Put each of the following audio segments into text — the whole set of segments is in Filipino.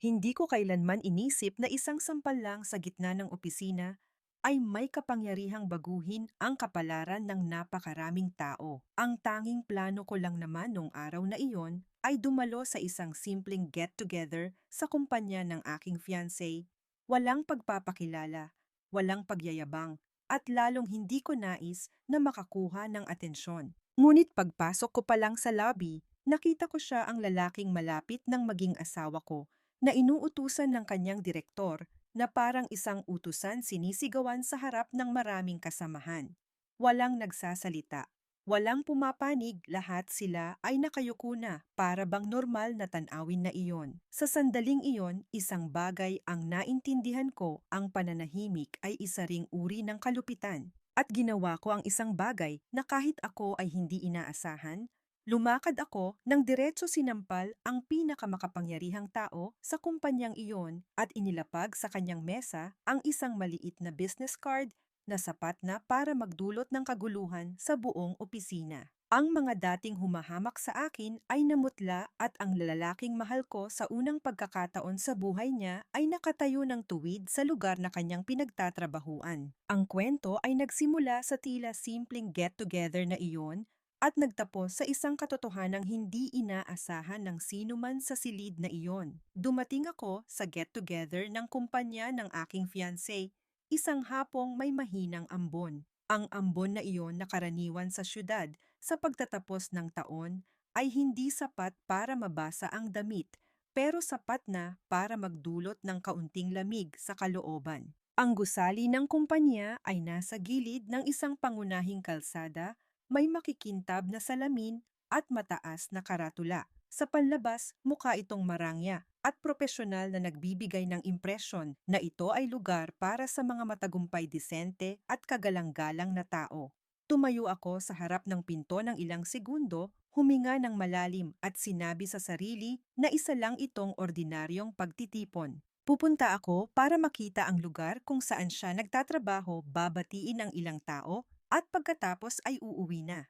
Hindi ko kailanman inisip na isang sampal lang sa gitna ng opisina ay may kapangyarihang baguhin ang kapalaran ng napakaraming tao. Ang tanging plano ko lang naman nung araw na iyon ay dumalo sa isang simpleng get-together sa kumpanya ng aking fiancé. Walang pagpapakilala, walang pagyayabang, at lalong hindi ko nais na makakuha ng atensyon. Ngunit pagpasok ko pa lang sa lobby, nakita ko siya ang lalaking malapit ng maging asawa ko na inuutusan ng kanyang direktor na parang isang utusan sinisigawan sa harap ng maraming kasamahan. Walang nagsasalita, walang pumapanig, lahat sila ay nakayuko na para bang normal na tanawin na iyon. Sa sandaling iyon, isang bagay ang naintindihan ko, ang pananahimik ay isa ring uri ng kalupitan. At ginawa ko ang isang bagay na kahit ako ay hindi inaasahan. Lumakad ako nang diretso sinampal ang pinakamakapangyarihang tao sa kumpanyang iyon at inilapag sa kanyang mesa ang isang maliit na business card na sapat na para magdulot ng kaguluhan sa buong opisina. Ang mga dating humahamak sa akin ay namutla at ang lalaking mahal ko sa unang pagkakataon sa buhay niya ay nakatayo ng tuwid sa lugar na kanyang pinagtatrabahuan. Ang kwento ay nagsimula sa tila simpleng get-together na iyon at nagtapos sa isang katotohanang hindi inaasahan ng sino man sa silid na iyon. Dumating ako sa get-together ng kumpanya ng aking fiancé, isang hapong may mahinang ambon. Ang ambon na iyon na karaniwan sa syudad sa pagtatapos ng taon ay hindi sapat para mabasa ang damit, pero sapat na para magdulot ng kaunting lamig sa kalooban. Ang gusali ng kumpanya ay nasa gilid ng isang pangunahing kalsada, may makikintab na salamin at mataas na karatula. Sa panlabas, mukha itong marangya at propesyonal na nagbibigay ng impresyon na ito ay lugar para sa mga matagumpay disente at kagalang-galang na tao. Tumayo ako sa harap ng pinto ng ilang segundo, huminga ng malalim at sinabi sa sarili na isa lang itong ordinaryong pagtitipon. Pupunta ako para makita ang lugar kung saan siya nagtatrabaho, babatiin ang ilang tao at pagkatapos ay uuwi na.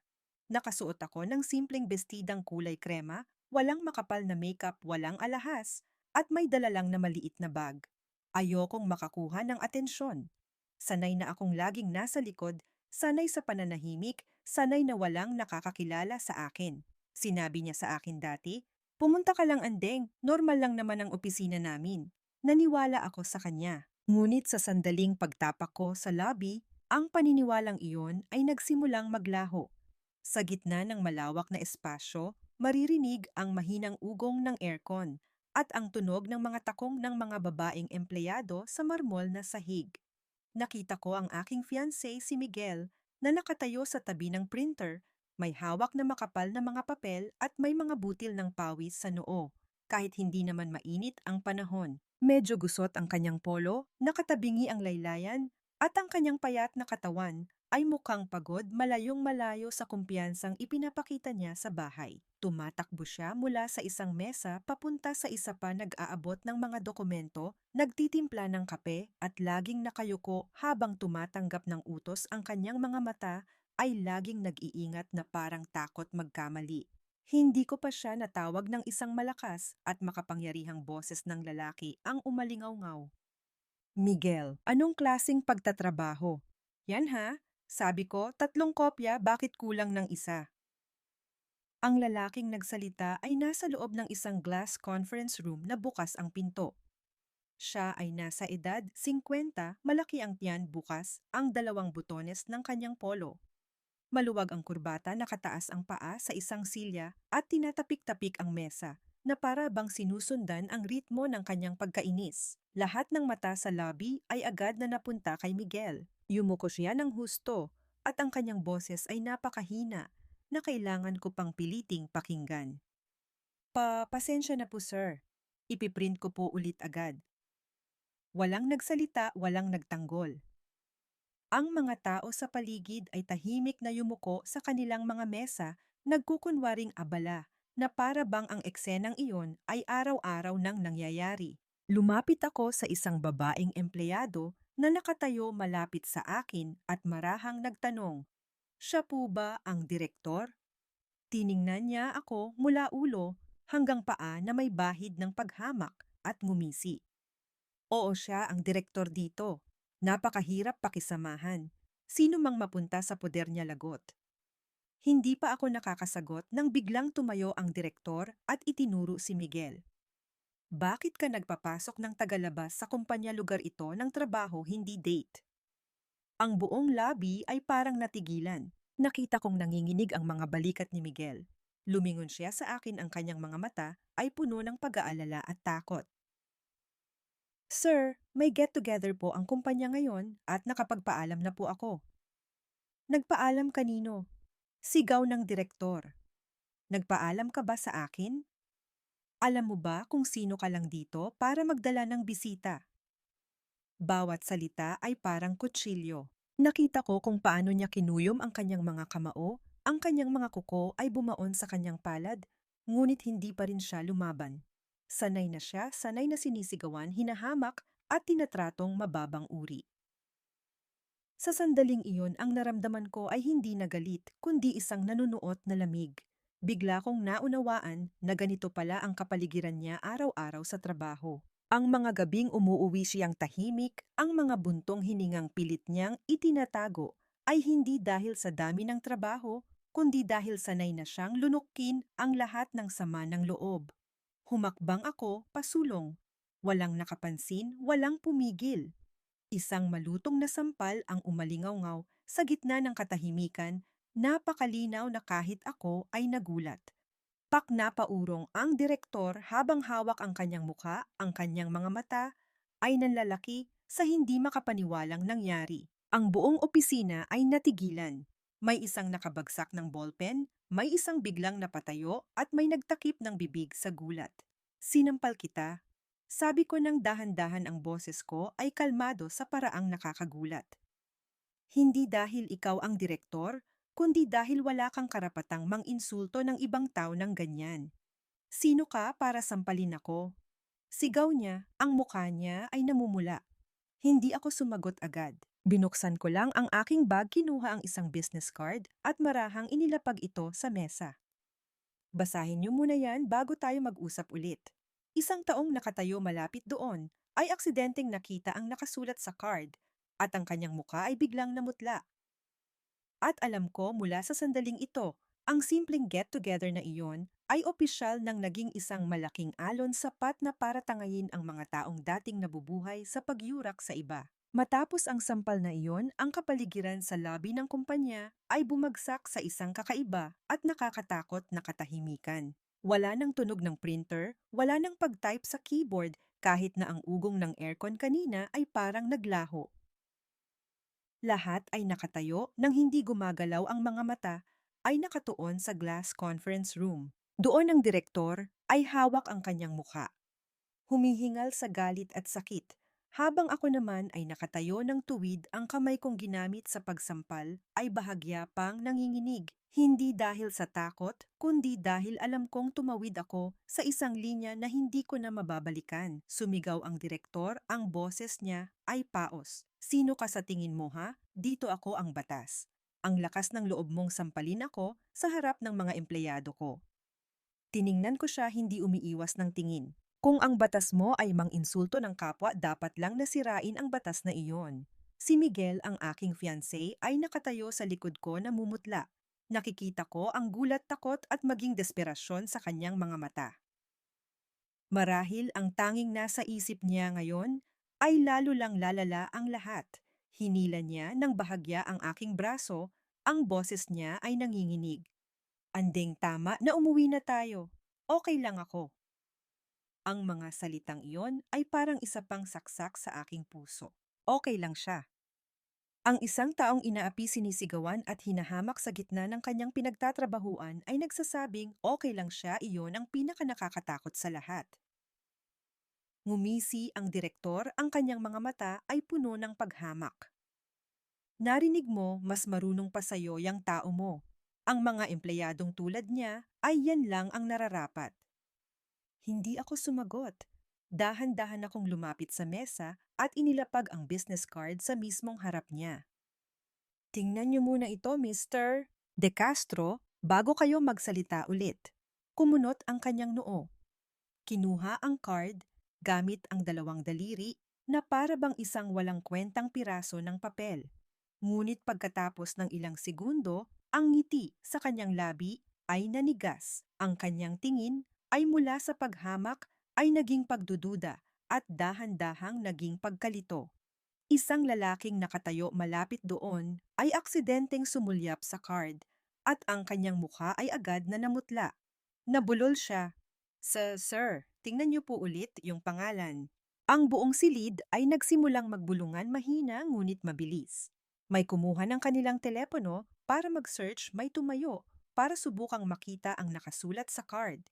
Nakasuot ako ng simpleng bestidang kulay krema, walang makapal na makeup, walang alahas, at may dala lang na maliit na bag. Ayokong makakuha ng atensyon. Sanay na akong laging nasa likod, sanay sa pananahimik, sanay na walang nakakakilala sa akin. Sinabi niya sa akin dati, "Pumunta ka lang andeng, normal lang naman ang opisina namin." Naniwala ako sa kanya. Ngunit sa sandaling pagtapak ko sa lobby, ang paniniwalang iyon ay nagsimulang maglaho. Sa gitna ng malawak na espasyo, maririnig ang mahinang ugong ng aircon at ang tunog ng mga takong ng mga babaeng empleyado sa marmol na sahig. Nakita ko ang aking fiancé si Miguel na nakatayo sa tabi ng printer, may hawak na makapal na mga papel at may mga butil ng pawis sa noo. Kahit hindi naman mainit ang panahon, medyo gusot ang kanyang polo, nakatabingi ang laylayan, at ang kanyang payat na katawan ay mukhang pagod, malayong malayo sa kumpiyansang ipinapakita niya sa bahay. Tumatakbo siya mula sa isang mesa papunta sa isa pa, nag-aabot ng mga dokumento, nagtitimpla ng kape at laging nakayuko habang tumatanggap ng utos. Ang kanyang mga mata ay laging nag-iingat na parang takot magkamali. Hindi ko pa siya natawag ng isang malakas at makapangyarihang boses ng lalaki ang umalingaw-ngaw. "Miguel, anong klasing pagtatrabaho? Yan ha? Sabi ko, 3 kopya, bakit kulang ng isa?" Ang lalaking nagsalita ay nasa loob ng isang glass conference room na bukas ang pinto. Siya ay nasa edad 50, malaki ang tiyan, bukas ang 2 butones ng kanyang polo. Maluwag ang kurbata, nakataas ang paa sa isang silya at tinatapik-tapik ang mesa na para bang sinusundan ang ritmo ng kanyang pagkainis. Lahat ng mata sa lobby ay agad na napunta kay Miguel. Yumuko siya ng husto at ang kanyang boses ay napakahina na kailangan ko pang piliting pakinggan. Pasensya na po sir. Ipiprint ko po ulit agad." Walang nagsalita, walang nagtanggol. Ang mga tao sa paligid ay tahimik na yumuko sa kanilang mga mesa, nagkukunwaring abala, na para bang ang eksenang iyon ay araw-araw nang nangyayari. Lumapit ako sa isang babaeng empleyado na nakatayo malapit sa akin at marahang nagtanong, "Siya po ba ang direktor?" Tiningnan niya ako mula ulo hanggang paa na may bahid ng paghamak at ngumisi. Oo, siya ang direktor dito. Napakahirap pakisamahan. Sino mang mapunta sa poder niya lagot. Hindi pa ako nakakasagot nang biglang tumayo ang direktor at itinuro si Miguel. Bakit ka nagpapasok ng tagalabas sa kumpanya lugar ito ng trabaho hindi date? Ang buong lobby ay parang natigilan. Nakita kong nanginginig ang mga balikat ni Miguel. Lumingon siya sa akin, ang kanyang mga mata ay puno ng pag-aalala at takot. Sir, may get-together po ang kumpanya ngayon at nakapagpaalam na po ako. Nagpaalam kanino? Sigaw ng direktor. Nagpaalam ka ba sa akin? Alam mo ba kung sino ka lang dito para magdala ng bisita? Bawat salita ay parang kutsilyo. Nakita ko kung paano niya kinuyom ang kanyang mga kamao, ang kanyang mga kuko ay bumaon sa kanyang palad, ngunit hindi pa rin siya lumaban. Sanay na siya, sanay na sinisigawan, hinahamak at tinatratong mababang uri. Sa sandaling iyon, ang naramdaman ko ay hindi na galit, kundi isang nanunuot na lamig. Bigla kong naunawaan na ganito pala ang kapaligiran niya araw-araw sa trabaho. Ang mga gabing umuuwi siyang tahimik, ang mga buntong hiningang pilit niyang itinatago ay hindi dahil sa dami ng trabaho, kundi dahil sanay na siyang lunukin ang lahat ng sama ng loob. Humakbang ako pasulong. Walang nakapansin, walang pumigil. Isang malutong na sampal ang umalingaw-ngaw sa gitna ng katahimikan, napakalinaw na kahit ako ay nagulat. Paknapaurong ang direktor habang hawak ang kanyang muka, ang kanyang mga mata ay nanlalaki sa hindi makapaniwalang nangyari. Ang buong opisina ay natigilan. May isang nakabagsak ng ballpen, may isang biglang napatayo at may nagtakip ng bibig sa gulat. Sinampal kita. Sabi ko nang dahan-dahan, ang boses ko ay kalmado sa paraang nakakagulat. Hindi dahil ikaw ang direktor, kundi dahil wala kang karapatang mang-insulto ng ibang tao ng ganyan. Sino ka para sampalin ako? Sigaw niya, ang mukha niya ay namumula. Hindi ako sumagot agad. Binuksan ko lang ang aking bag, kinuha ang isang business card at marahang inilapag ito sa mesa. Basahin niyo muna yan bago tayo mag-usap ulit. Isang taong nakatayo malapit doon ay aksidenteng nakita ang nakasulat sa card at ang kanyang muka ay biglang namutla. At alam ko mula sa sandaling ito, ang simpleng get-together na iyon ay opisyal nang naging isang malaking alon, sapat na para tangayin ang mga taong dating nabubuhay sa pagyurak sa iba. Matapos ang sampal na iyon, ang kapaligiran sa lobby ng kumpanya ay bumagsak sa isang kakaiba at nakakatakot na katahimikan. Wala nang tunog ng printer, wala nang pag-type sa keyboard, kahit na ang ugong ng aircon kanina ay parang naglaho. Lahat ay nakatayo, nang hindi gumagalaw ang mga mata ay nakatuon sa glass conference room. Doon ang direktor ay hawak ang kanyang mukha. Humihingal sa galit at sakit, habang ako naman ay nakatayo ng tuwid, ang kamay kong ginamit sa pagsampal ay bahagya pang nanginginig. Hindi dahil sa takot, kundi dahil alam kong tumawid ako sa isang linya na hindi ko na mababalikan. Sumigaw ang direktor, ang boses niya ay paos. Sino ka sa tingin mo, ha? Dito ako ang batas. Ang lakas ng loob mong sampalin ako sa harap ng mga empleyado ko. Tiningnan ko siya, hindi umiiwas ng tingin. Kung ang batas mo ay mang-insulto ng kapwa, dapat lang nasirain ang batas na iyon. Si Miguel, ang aking fiancé, ay nakatayo sa likod ko, namumutla. Nakikita ko ang gulat, takot at maging desperasyon sa kanyang mga mata. Marahil ang tanging nasa isip niya ngayon ay lalo lang lalala ang lahat. Hinila niya ng bahagya ang aking braso, ang boses niya ay nanginginig. Andeng, tama na, umuwi na tayo. Okay lang ako. Ang mga salitang iyon ay parang isa pang saksak sa aking puso. Okay lang siya. Ang isang taong inaapi, sinisigawan at hinahamak sa gitna ng kanyang pinagtatrabahuan ay nagsasabing okay lang siya, iyon ang pinakanakakatakot sa lahat. Ngumisi ang direktor, ang kanyang mga mata ay puno ng paghamak. Narinig mo, mas marunong pa sa'yo yang tao mo. Ang mga empleyadong tulad niya ay yan lang ang nararapat. Hindi ako sumagot. Dahan-dahan akong lumapit sa mesa at inilapag ang business card sa mismong harap niya. Tingnan niyo muna ito, Mr. De Castro, bago kayo magsalita ulit. Kumunot ang kanyang noo. Kinuha ang card, gamit ang dalawang daliri na para bang isang walang kwentang piraso ng papel. Ngunit pagkatapos ng ilang segundo, ang ngiti sa kanyang labi ay nanigas. Ang kanyang tingin ay mula sa paghamak ay naging pagdududa at dahan-dahang naging pagkalito. Isang lalaking nakatayo malapit doon ay aksidenteng sumulyap sa card at ang kanyang mukha ay agad na namutla. Nabulol siya. Sir, tingnan niyo po ulit yung pangalan. Ang buong silid ay nagsimulang magbulungan mahina ngunit mabilis. May kumuha ng kanilang telepono para mag-search may tumayo para subukang makita ang nakasulat sa card.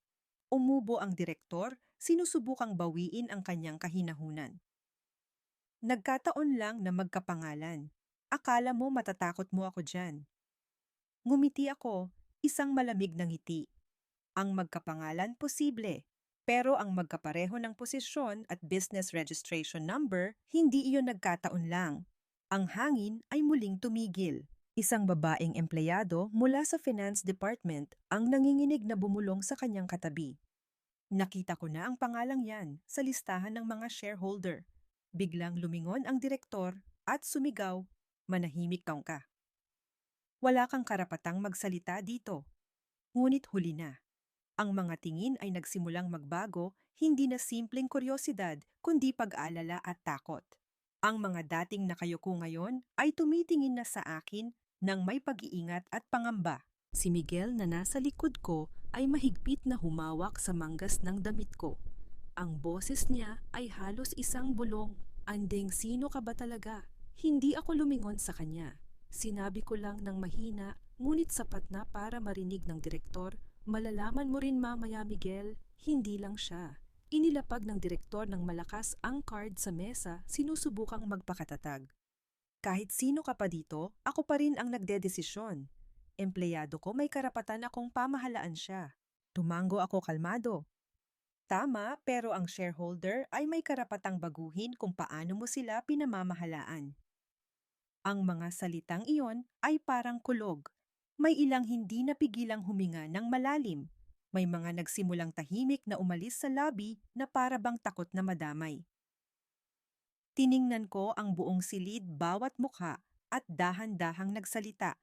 Umubo ang direktor, sinusubukang bawiin ang kanyang kahinahunan. Nagkataon lang na magkapangalan. Akala mo matatakot mo ako dyan. Ngumiti ako, isang malamig na ngiti. Ang magkapangalan posible, pero ang magkapareho ng posisyon at business registration number, hindi iyon nagkataon lang. Ang hangin ay muling tumigil. Isang babaeng empleyado mula sa finance department ang nanginginig na bumulong sa kanyang katabi. Nakita ko na ang pangalang yan sa listahan ng mga shareholder. Biglang lumingon ang direktor at sumigaw, manahimik ka. Wala kang karapatang magsalita dito. Ngunit huli na. Ang mga tingin ay nagsimulang magbago, hindi na simpleng kuryosidad, kundi pag-aalala at takot. Ang mga dating nakayuko ngayon ay tumitingin na sa akin ng may pag-iingat at pangamba. Si Miguel na nasa likod ko ay mahigpit na humawak sa manggas ng damit ko. Ang boses niya ay halos isang bulong. Andeng, sino ka ba talaga? Hindi ako lumingon sa kanya. Sinabi ko lang ng mahina, ngunit sapat na para marinig ng direktor. Malalaman mo rin mamaya, Miguel, hindi lang siya. Inilapag ng direktor ng malakas ang card sa mesa, sinusubukang magpakatatag. Kahit sino ka pa dito, ako pa rin ang nagdedesisyon. Empleyado ko, may karapatan akong pamahalaan siya. Tumango ako kalmado. Tama, pero ang shareholder ay may karapatang baguhin kung paano mo sila pinamamahalaan. Ang mga salitang iyon ay parang kulog. May ilang hindi napigilang huminga ng malalim. May mga nagsimulang tahimik na umalis sa lobby na para bang takot na madamay. Tiningnan ko ang buong silid bawat mukha at dahan-dahang nagsalita.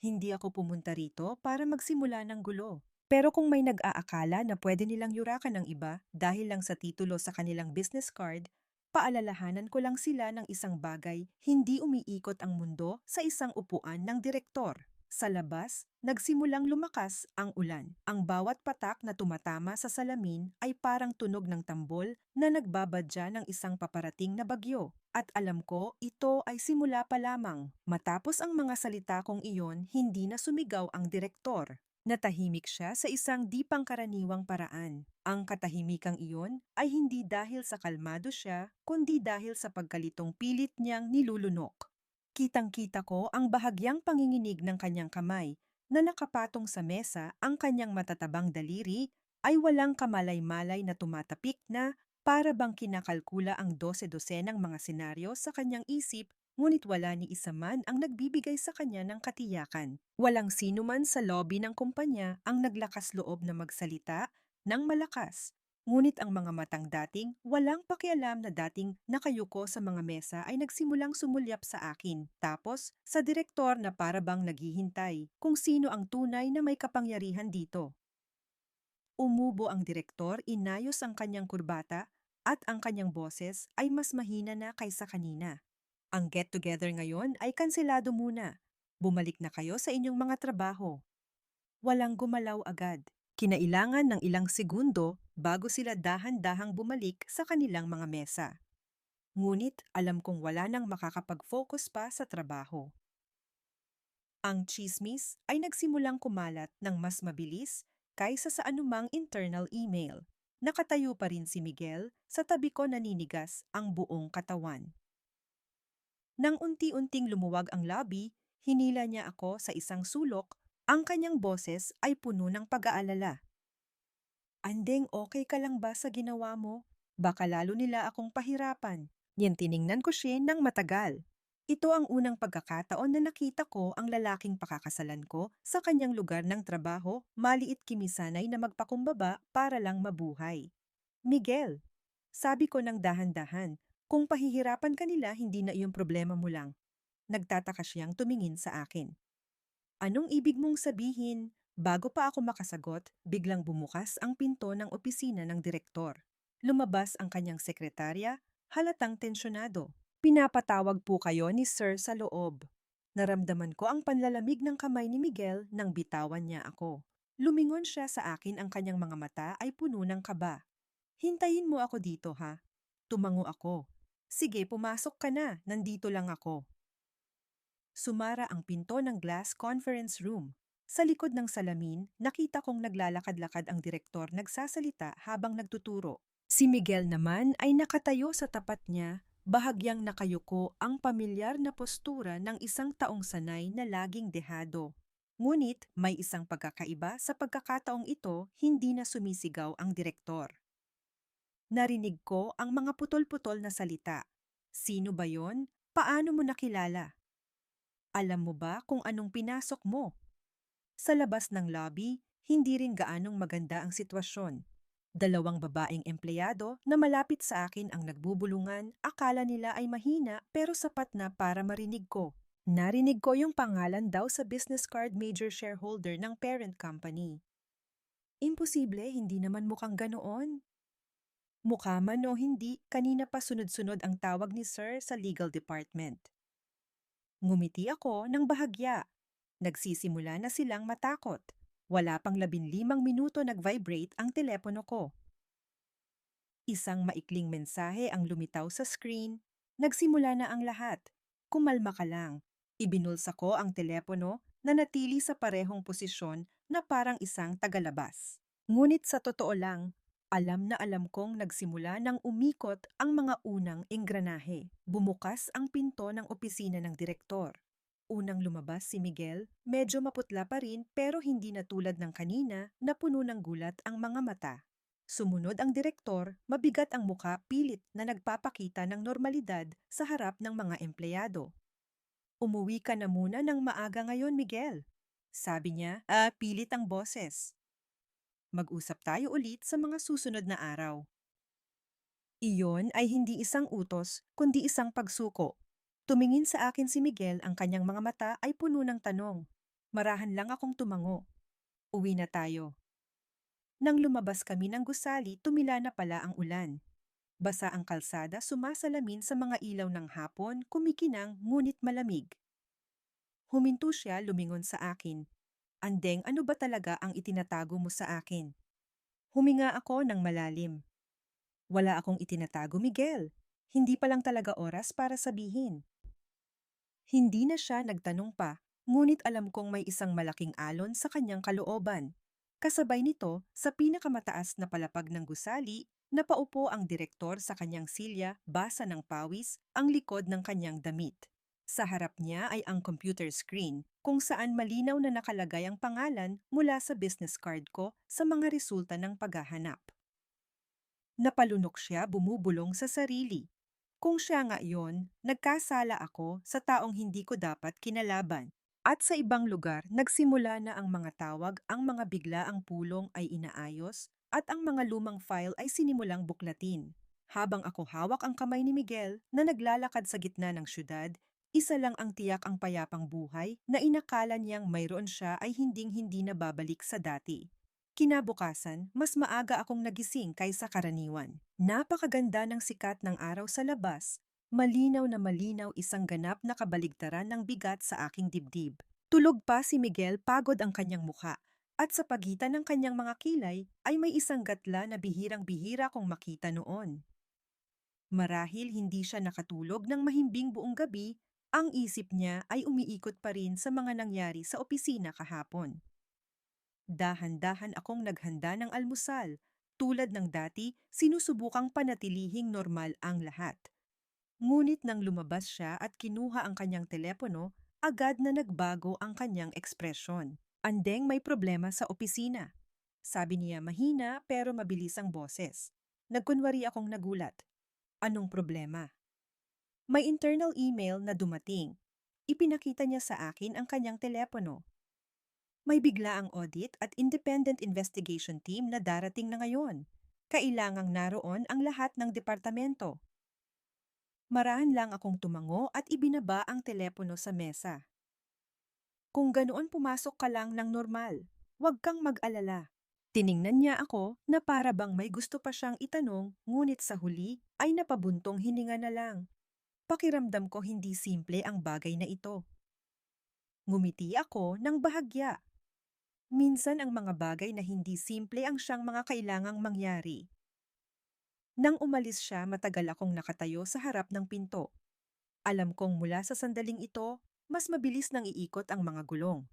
Hindi ako pumunta rito para magsimula ng gulo. Pero kung may nag-aakala na pwede nilang yurakan ng iba dahil lang sa titulo sa kanilang business card, paalalahanan ko lang sila ng isang bagay, hindi umiikot ang mundo sa isang upuan ng direktor. Sa labas, nagsimulang lumakas ang ulan. Ang bawat patak na tumatama sa salamin ay parang tunog ng tambol na nagbabadya ng isang paparating na bagyo. At alam ko, ito ay simula pa lamang. Matapos ang mga salita kong iyon, hindi na sumigaw ang direktor. Natahimik siya sa isang di pangkaraniwang paraan. Ang katahimikang iyon ay hindi dahil sa kalmado siya, kundi dahil sa pagkalitong pilit niyang nilulunok. Kitang-kita ko ang bahagyang panginginig ng kanyang kamay na nakapatong sa mesa, ang kanyang matatabang daliri ay walang kamalay-malay na tumatapik na para bang kinakalkula ang dose-dosenang mga senaryo sa kanyang isip, ngunit wala ni isa man ang nagbibigay sa kanya ng katiyakan. Walang sino man sa lobby ng kumpanya ang naglakas loob na magsalita ng malakas. Ngunit ang mga matang dating walang pakialam na dating nakayuko sa mga mesa ay nagsimulang sumulyap sa akin. Tapos sa direktor na para bang naghihintay kung sino ang tunay na may kapangyarihan dito. Umubo ang direktor, inayos ang kanyang kurbata at ang kanyang boses ay mas mahina na kaysa kanina. Ang get-together ngayon ay kanselado muna. Bumalik na kayo sa inyong mga trabaho. Walang gumalaw agad. Kinailangan ng ilang segundo bago sila dahan-dahang bumalik sa kanilang mga mesa. Ngunit alam kong wala nang makakapag-focus pa sa trabaho. Ang tsismis ay nagsimulang kumalat ng mas mabilis kaysa sa anumang internal email. Nakatayo pa rin si Miguel, sa tabi ko naninigas ang buong katawan. Nang unti-unting lumuwag ang lobby, hinila niya ako sa isang sulok. Ang kanyang boses ay puno ng pag-aalala. Andeng, okay ka lang ba sa ginawa mo? Baka lalo nila akong pahirapan. Yan tiningnan ko siya ng matagal. Ito ang unang pagkakataon na nakita ko ang lalaking pakakasalan ko sa kanyang lugar ng trabaho, maliit kimisanay na magpakumbaba para lang mabuhay. Miguel, Sabi ko ng dahan-dahan, kung pahihirapan ka nila, hindi na iyong problema mo lang. Nagtataka siyang tumingin sa akin. Anong ibig mong sabihin? Bago pa ako makasagot, biglang bumukas ang pinto ng opisina ng direktor. Lumabas ang kanyang sekretarya, halatang tensyonado. Pinapatawag po kayo ni Sir sa loob. Naramdaman ko ang panlalamig ng kamay ni Miguel nang bitawan niya ako. Lumingon siya sa akin, ang kanyang mga mata ay puno ng kaba. Hintayin mo ako dito, ha? Tumango ako. Sige, pumasok ka na, nandito lang ako. Sumara ang pinto ng glass conference room. Sa likod ng salamin, nakita kong naglalakad-lakad ang direktor nagsasalita habang nagtuturo. Si Miguel naman ay nakatayo sa tapat niya, bahagyang nakayuko, ang pamilyar na postura ng isang taong sanay na laging dehado. Ngunit may isang pagkakaiba sa pagkakataong ito, hindi na sumisigaw ang direktor. Narinig ko ang mga putol-putol na salita. Sino ba yon? Paano mo nakilala? Alam mo ba kung anong pinasok mo? Sa labas ng lobby, hindi rin gaanong maganda ang sitwasyon. Dalawang babaeng empleyado na malapit sa akin ang nagbubulungan, akala nila ay mahina pero sapat na para marinig ko. Narinig ko yung pangalan daw sa business card major shareholder ng parent company. Imposible, hindi naman mukhang ganoon. Mukha man o hindi, kanina pa sunod-sunod ang tawag ni Sir sa legal department. Ngumiti ako ng bahagya. Nagsisimula na silang matakot. Wala pang 15 minuto nag-vibrate ang telepono ko. Isang maikling mensahe ang lumitaw sa screen. Nagsimula na ang lahat. Kumalma ka lang. Ibinulsa ko ang telepono na natili sa parehong posisyon na parang isang tagalabas. Ngunit sa totoo lang, alam na alam kong nagsimula nang umikot ang mga unang engranahe. Bumukas ang pinto ng opisina ng direktor. Unang lumabas si Miguel, medyo maputla pa rin pero hindi na tulad ng kanina na puno ng gulat ang mga mata. Sumunod ang direktor, mabigat ang muka, pilit na nagpapakita ng normalidad sa harap ng mga empleyado. Umuwi ka na muna ng maaga ngayon, Miguel. Sabi niya, pilit ang boses. Mag-usap tayo ulit sa mga susunod na araw. Iyon ay hindi isang utos, kundi isang pagsuko. Tumingin sa akin si Miguel, ang kanyang mga mata ay puno ng tanong. Marahan lang akong tumango. Uwi na tayo. Nang lumabas kami ng gusali, tumila na pala ang ulan. Basa ang kalsada, sumasalamin sa mga ilaw ng hapon, kumikinang ngunit malamig. Huminto siya, lumingon sa akin. Andeng, ano ba talaga ang itinatago mo sa akin? Huminga ako ng malalim. Wala akong itinatago, Miguel. Hindi pa lang talaga oras para sabihin. Hindi na siya nagtanong pa, ngunit alam kong may isang malaking alon sa kanyang kalooban. Kasabay nito, sa pinakamataas na palapag ng gusali, napaupo ang direktor sa kanyang silya, basa ng pawis, ang likod ng kanyang damit. Sa harap niya ay ang computer screen, kung saan malinaw na nakalagay ang pangalan mula sa business card ko sa mga resulta ng paghahanap. Napalunok siya, bumubulong sa sarili. Kung siya nga iyon, nagkasala ako sa taong hindi ko dapat kinalaban. At sa ibang lugar, nagsimula na ang mga tawag, ang mga biglaang pulong ay inaayos, at ang mga lumang file ay sinimulang buklatin. Habang ako hawak ang kamay ni Miguel na naglalakad sa gitna ng syudad, isa lang ang tiyak, ang payapang buhay na inakala niyang mayroon siya ay hinding-hindi na babalik sa dati. Kinabukasan, mas maaga akong nagising kaysa karaniwan. Napakaganda ng sikat ng araw sa labas. Malinaw na malinaw, isang ganap na kabaligtaran ng bigat sa aking dibdib. Tulog pa si Miguel, pagod ang kanyang mukha. At sa pagitan ng kanyang mga kilay ay may isang gatla na bihirang-bihira kong makita noon. Marahil hindi siya nakatulog ng mahimbing buong gabi, ang isip niya ay umiikot pa rin sa mga nangyari sa opisina kahapon. Dahan-dahan akong naghanda ng almusal. Tulad ng dati, sinusubukang panatilihing normal ang lahat. Ngunit nang lumabas siya at kinuha ang kanyang telepono, agad na nagbago ang kanyang ekspresyon. Andeng, may problema sa opisina. Sabi niya, mahina pero mabilis ang boses. Nagkunwari akong nagulat. Anong problema? May internal email na dumating. Ipinakita niya sa akin ang kanyang telepono. May biglaang audit at independent investigation team na darating na ngayon. Kailangang naroon ang lahat ng departamento. Marahan lang akong tumango at ibinaba ang telepono sa mesa. Kung ganoon pumasok ka lang ng normal, huwag kang mag-alala. Tiningnan niya ako na para bang may gusto pa siyang itanong, ngunit sa huli ay napabuntong hininga na lang. Pakiramdam ko hindi simple ang bagay na ito. Ngumiti ako ng bahagya. Minsan ang mga bagay na hindi simple ang siyang mga kailangang mangyari. Nang umalis siya, matagal akong nakatayo sa harap ng pinto. Alam kong mula sa sandaling ito, mas mabilis nang iikot ang mga gulong.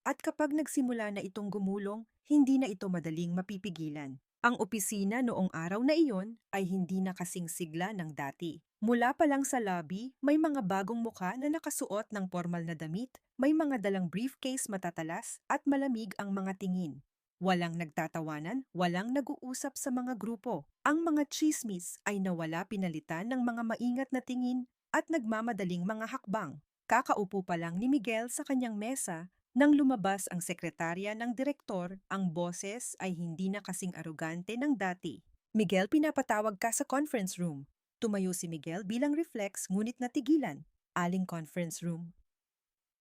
At kapag nagsimula na itong gumulong, hindi na ito madaling mapipigilan. Ang opisina noong araw na iyon ay hindi na kasing sigla ng dati. Mula pa lang sa lobby, may mga bagong muka na nakasuot ng formal na damit, may mga dalang briefcase matatalas at malamig ang mga tingin. Walang nagtatawanan, walang nag-uusap sa mga grupo. Ang mga chismis ay nawala pinalitan ng mga maingat na tingin at nagmamadaling mga hakbang. Kakaupo pa lang ni Miguel sa kanyang mesa nang lumabas ang sekretarya ng direktor, ang boses ay hindi na kasing arogante ng dati. Miguel, pinapatawag ka sa conference room. Tumayo si Miguel bilang reflex ngunit natigilan. Aling conference room?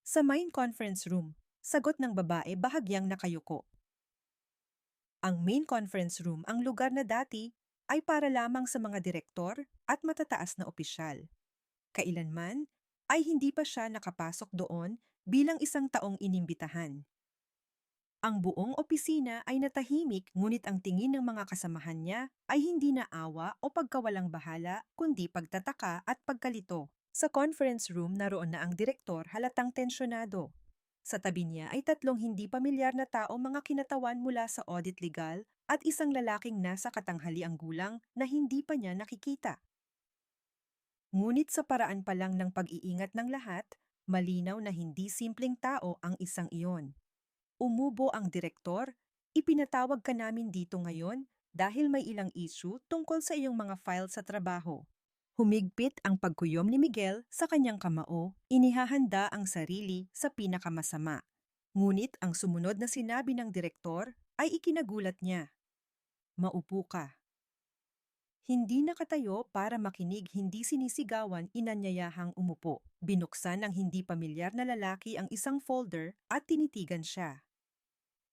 Sa main conference room, sagot ng babae bahagyang nakayuko. Ang main conference room, ang lugar na dati, ay para lamang sa mga direktor at matataas na opisyal. Kailanman ay hindi pa siya nakapasok doon bilang isang taong inimbitahan. Ang buong opisina ay natahimik ngunit ang tingin ng mga kasamahan niya ay hindi na awa o pagkawalang bahala kundi pagtataka at pagkalito. Sa conference room naroon na ang direktor halatang tensyonado. Sa tabi niya ay tatlong hindi pamilyar na tao mga kinatawan mula sa audit legal at isang lalaking nasa katanghaliang gulang na hindi pa niya nakikita. Ngunit sa paraan pa lang ng pag-iingat ng lahat, malinaw na hindi simpleng tao ang isang iyon. Umubo ang direktor, ipinatawag ka namin dito ngayon dahil may ilang issue tungkol sa iyong mga file sa trabaho. Humigpit ang pagkuyom ni Miguel sa kanyang kamao, inihahanda ang sarili sa pinakamasama. Ngunit ang sumunod na sinabi ng direktor ay ikinagulat niya. Maupo ka. Hindi nakatayo para makinig, hindi sinisigawan, inanyayahang umupo. Binuksan ng hindi pamilyar na lalaki ang isang folder at tinitigan siya.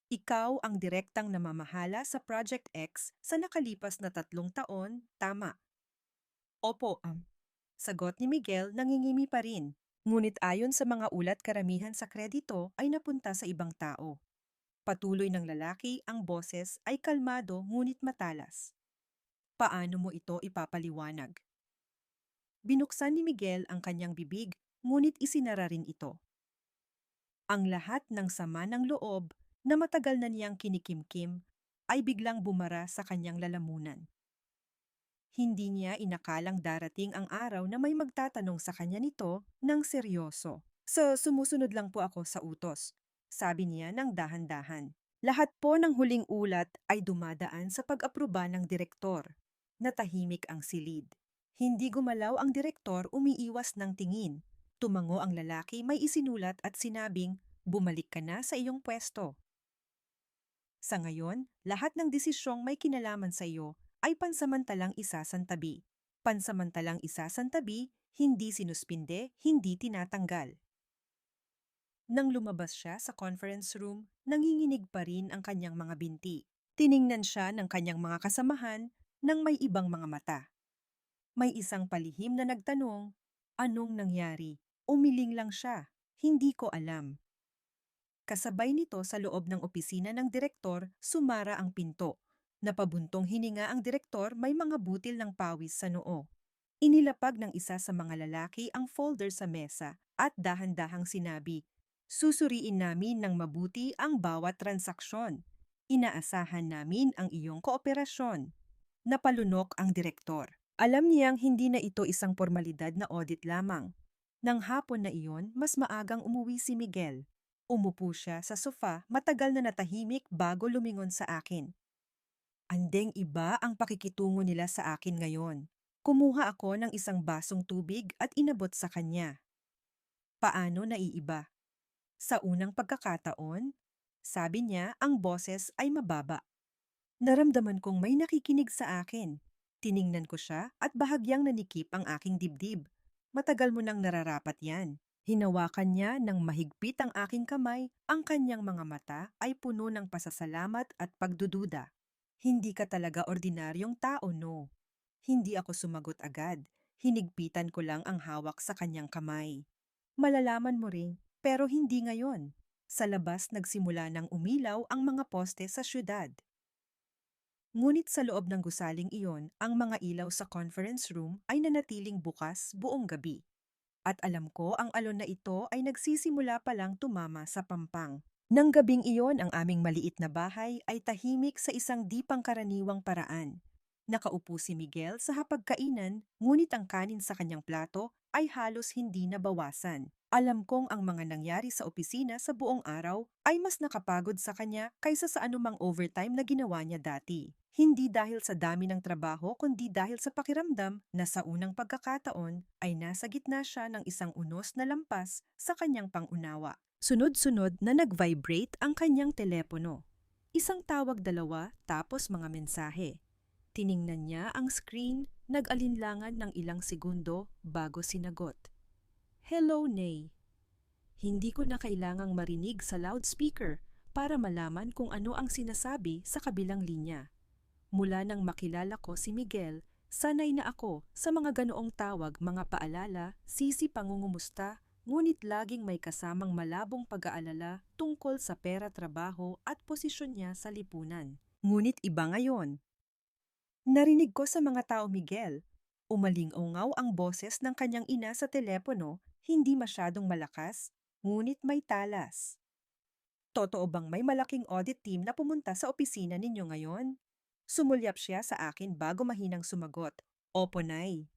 Ikaw ang direktang namamahala sa Project X sa nakalipas na 3 taon, tama? Opo, sagot ni Miguel nangingimi pa rin. Ngunit ayon sa mga ulat karamihan sa kredito ay napunta sa ibang tao. Patuloy ng lalaki, ang boses ay kalmado ngunit matalas. Paano mo ito ipapaliwanag? Binuksan ni Miguel ang kanyang bibig, ngunit isinara rin ito. Ang lahat ng sama ng loob na matagal na niyang kinikimkim ay biglang bumara sa kanyang lalamunan. Hindi niya inakalang darating ang araw na may magtatanong sa kanya nito ng seryoso. So, sumusunod lang po ako sa utos, sabi niya ng dahan-dahan. Lahat po ng huling ulat ay dumadaan sa pag-aproba ng direktor. Natahimik ang silid. Hindi gumalaw ang direktor, umiiwas ng tingin. Tumango ang lalaki, may isinulat at sinabing, bumalik ka na sa iyong pwesto. Sa ngayon, lahat ng desisyong may kinalaman sa iyo ay pansamantalang isasantabi. Pansamantalang isasantabi, hindi sinuspinde, hindi tinatanggal. Nang lumabas siya sa conference room, nanginginig pa rin ang kanyang mga binti. Tiningnan siya ng kanyang mga kasamahan ng may ibang mga mata. May isang palihim na nagtanong, anong nangyari? Umiling lang siya. Hindi ko alam. Kasabay nito sa loob ng opisina ng direktor, sumara ang pinto. Napabuntong hininga ang direktor, may mga butil ng pawis sa noo. Inilapag ng isa sa mga lalaki ang folder sa mesa at dahan-dahang sinabi, susuriin namin ng mabuti ang bawat transaksyon. Inaasahan namin ang iyong kooperasyon. Napalunok ang direktor. Alam niyang hindi na ito isang formalidad na audit lamang. Nang hapon na iyon, mas maagang umuwi si Miguel. Umupo siya sa sofa, matagal na natahimik bago lumingon sa akin. Andeng iba ang pakikitungo nila sa akin ngayon. Kumuha ako ng isang basong tubig at inabot sa kanya. Paano naiiba? Sa unang pagkakataon, sabi niya, ang boses ay mababa. Naramdaman kong may nakikinig sa akin. Tiningnan ko siya at bahagyang nanikip ang aking dibdib. Matagal mo nang nararapat yan. Hinawakan niya ng mahigpit ang aking kamay, ang kanyang mga mata ay puno ng pasasalamat at pagdududa. Hindi ka talaga ordinaryong tao, no? Hindi ako sumagot agad. Hinigpitan ko lang ang hawak sa kanyang kamay. Malalaman mo rin, pero hindi ngayon. Sa labas nagsimula ng umilaw ang mga poste sa syudad. Ngunit sa loob ng gusaling iyon, ang mga ilaw sa conference room ay nanatiling bukas buong gabi. At alam ko ang alon na ito ay nagsisimula pa lang tumama sa pampang. Nang gabing iyon, ang aming maliit na bahay ay tahimik sa isang di pangkaraniwang paraan. Nakaupo si Miguel sa hapagkainan, ngunit ang kanin sa kanyang plato ay halos hindi nabawasan. Alam kong ang mga nangyari sa opisina sa buong araw ay mas nakapagod sa kanya kaysa sa anumang overtime na ginawa niya dati. Hindi dahil sa dami ng trabaho kundi dahil sa pakiramdam na sa unang pagkakataon ay nasa gitna siya ng isang unos na lampas sa kanyang pangunawa. Sunod-sunod na nag-vibrate ang kanyang telepono. Isang tawag, dalawa, tapos mga mensahe. Tiningnan niya ang screen, nag-alinlangan ng ilang segundo bago sinagot. Hello, Nay. Hindi ko na kailangang marinig sa loudspeaker para malaman kung ano ang sinasabi sa kabilang linya. Mula nang makilala ko si Miguel, sanay na ako sa mga ganoong tawag, mga paalala, sisi pangungumusta, ngunit laging may kasamang malabong pag-aalala tungkol sa pera, trabaho at posisyon niya sa lipunan. Ngunit iba ngayon. Narinig ko sa mga tao, Miguel. Umaling-ungaw ang boses ng kanyang ina sa telepono, hindi masyadong malakas, ngunit may talas. Totoo bang may malaking audit team na pumunta sa opisina ninyo ngayon? Sumulyap siya sa akin bago mahinang sumagot. Opo, Nay.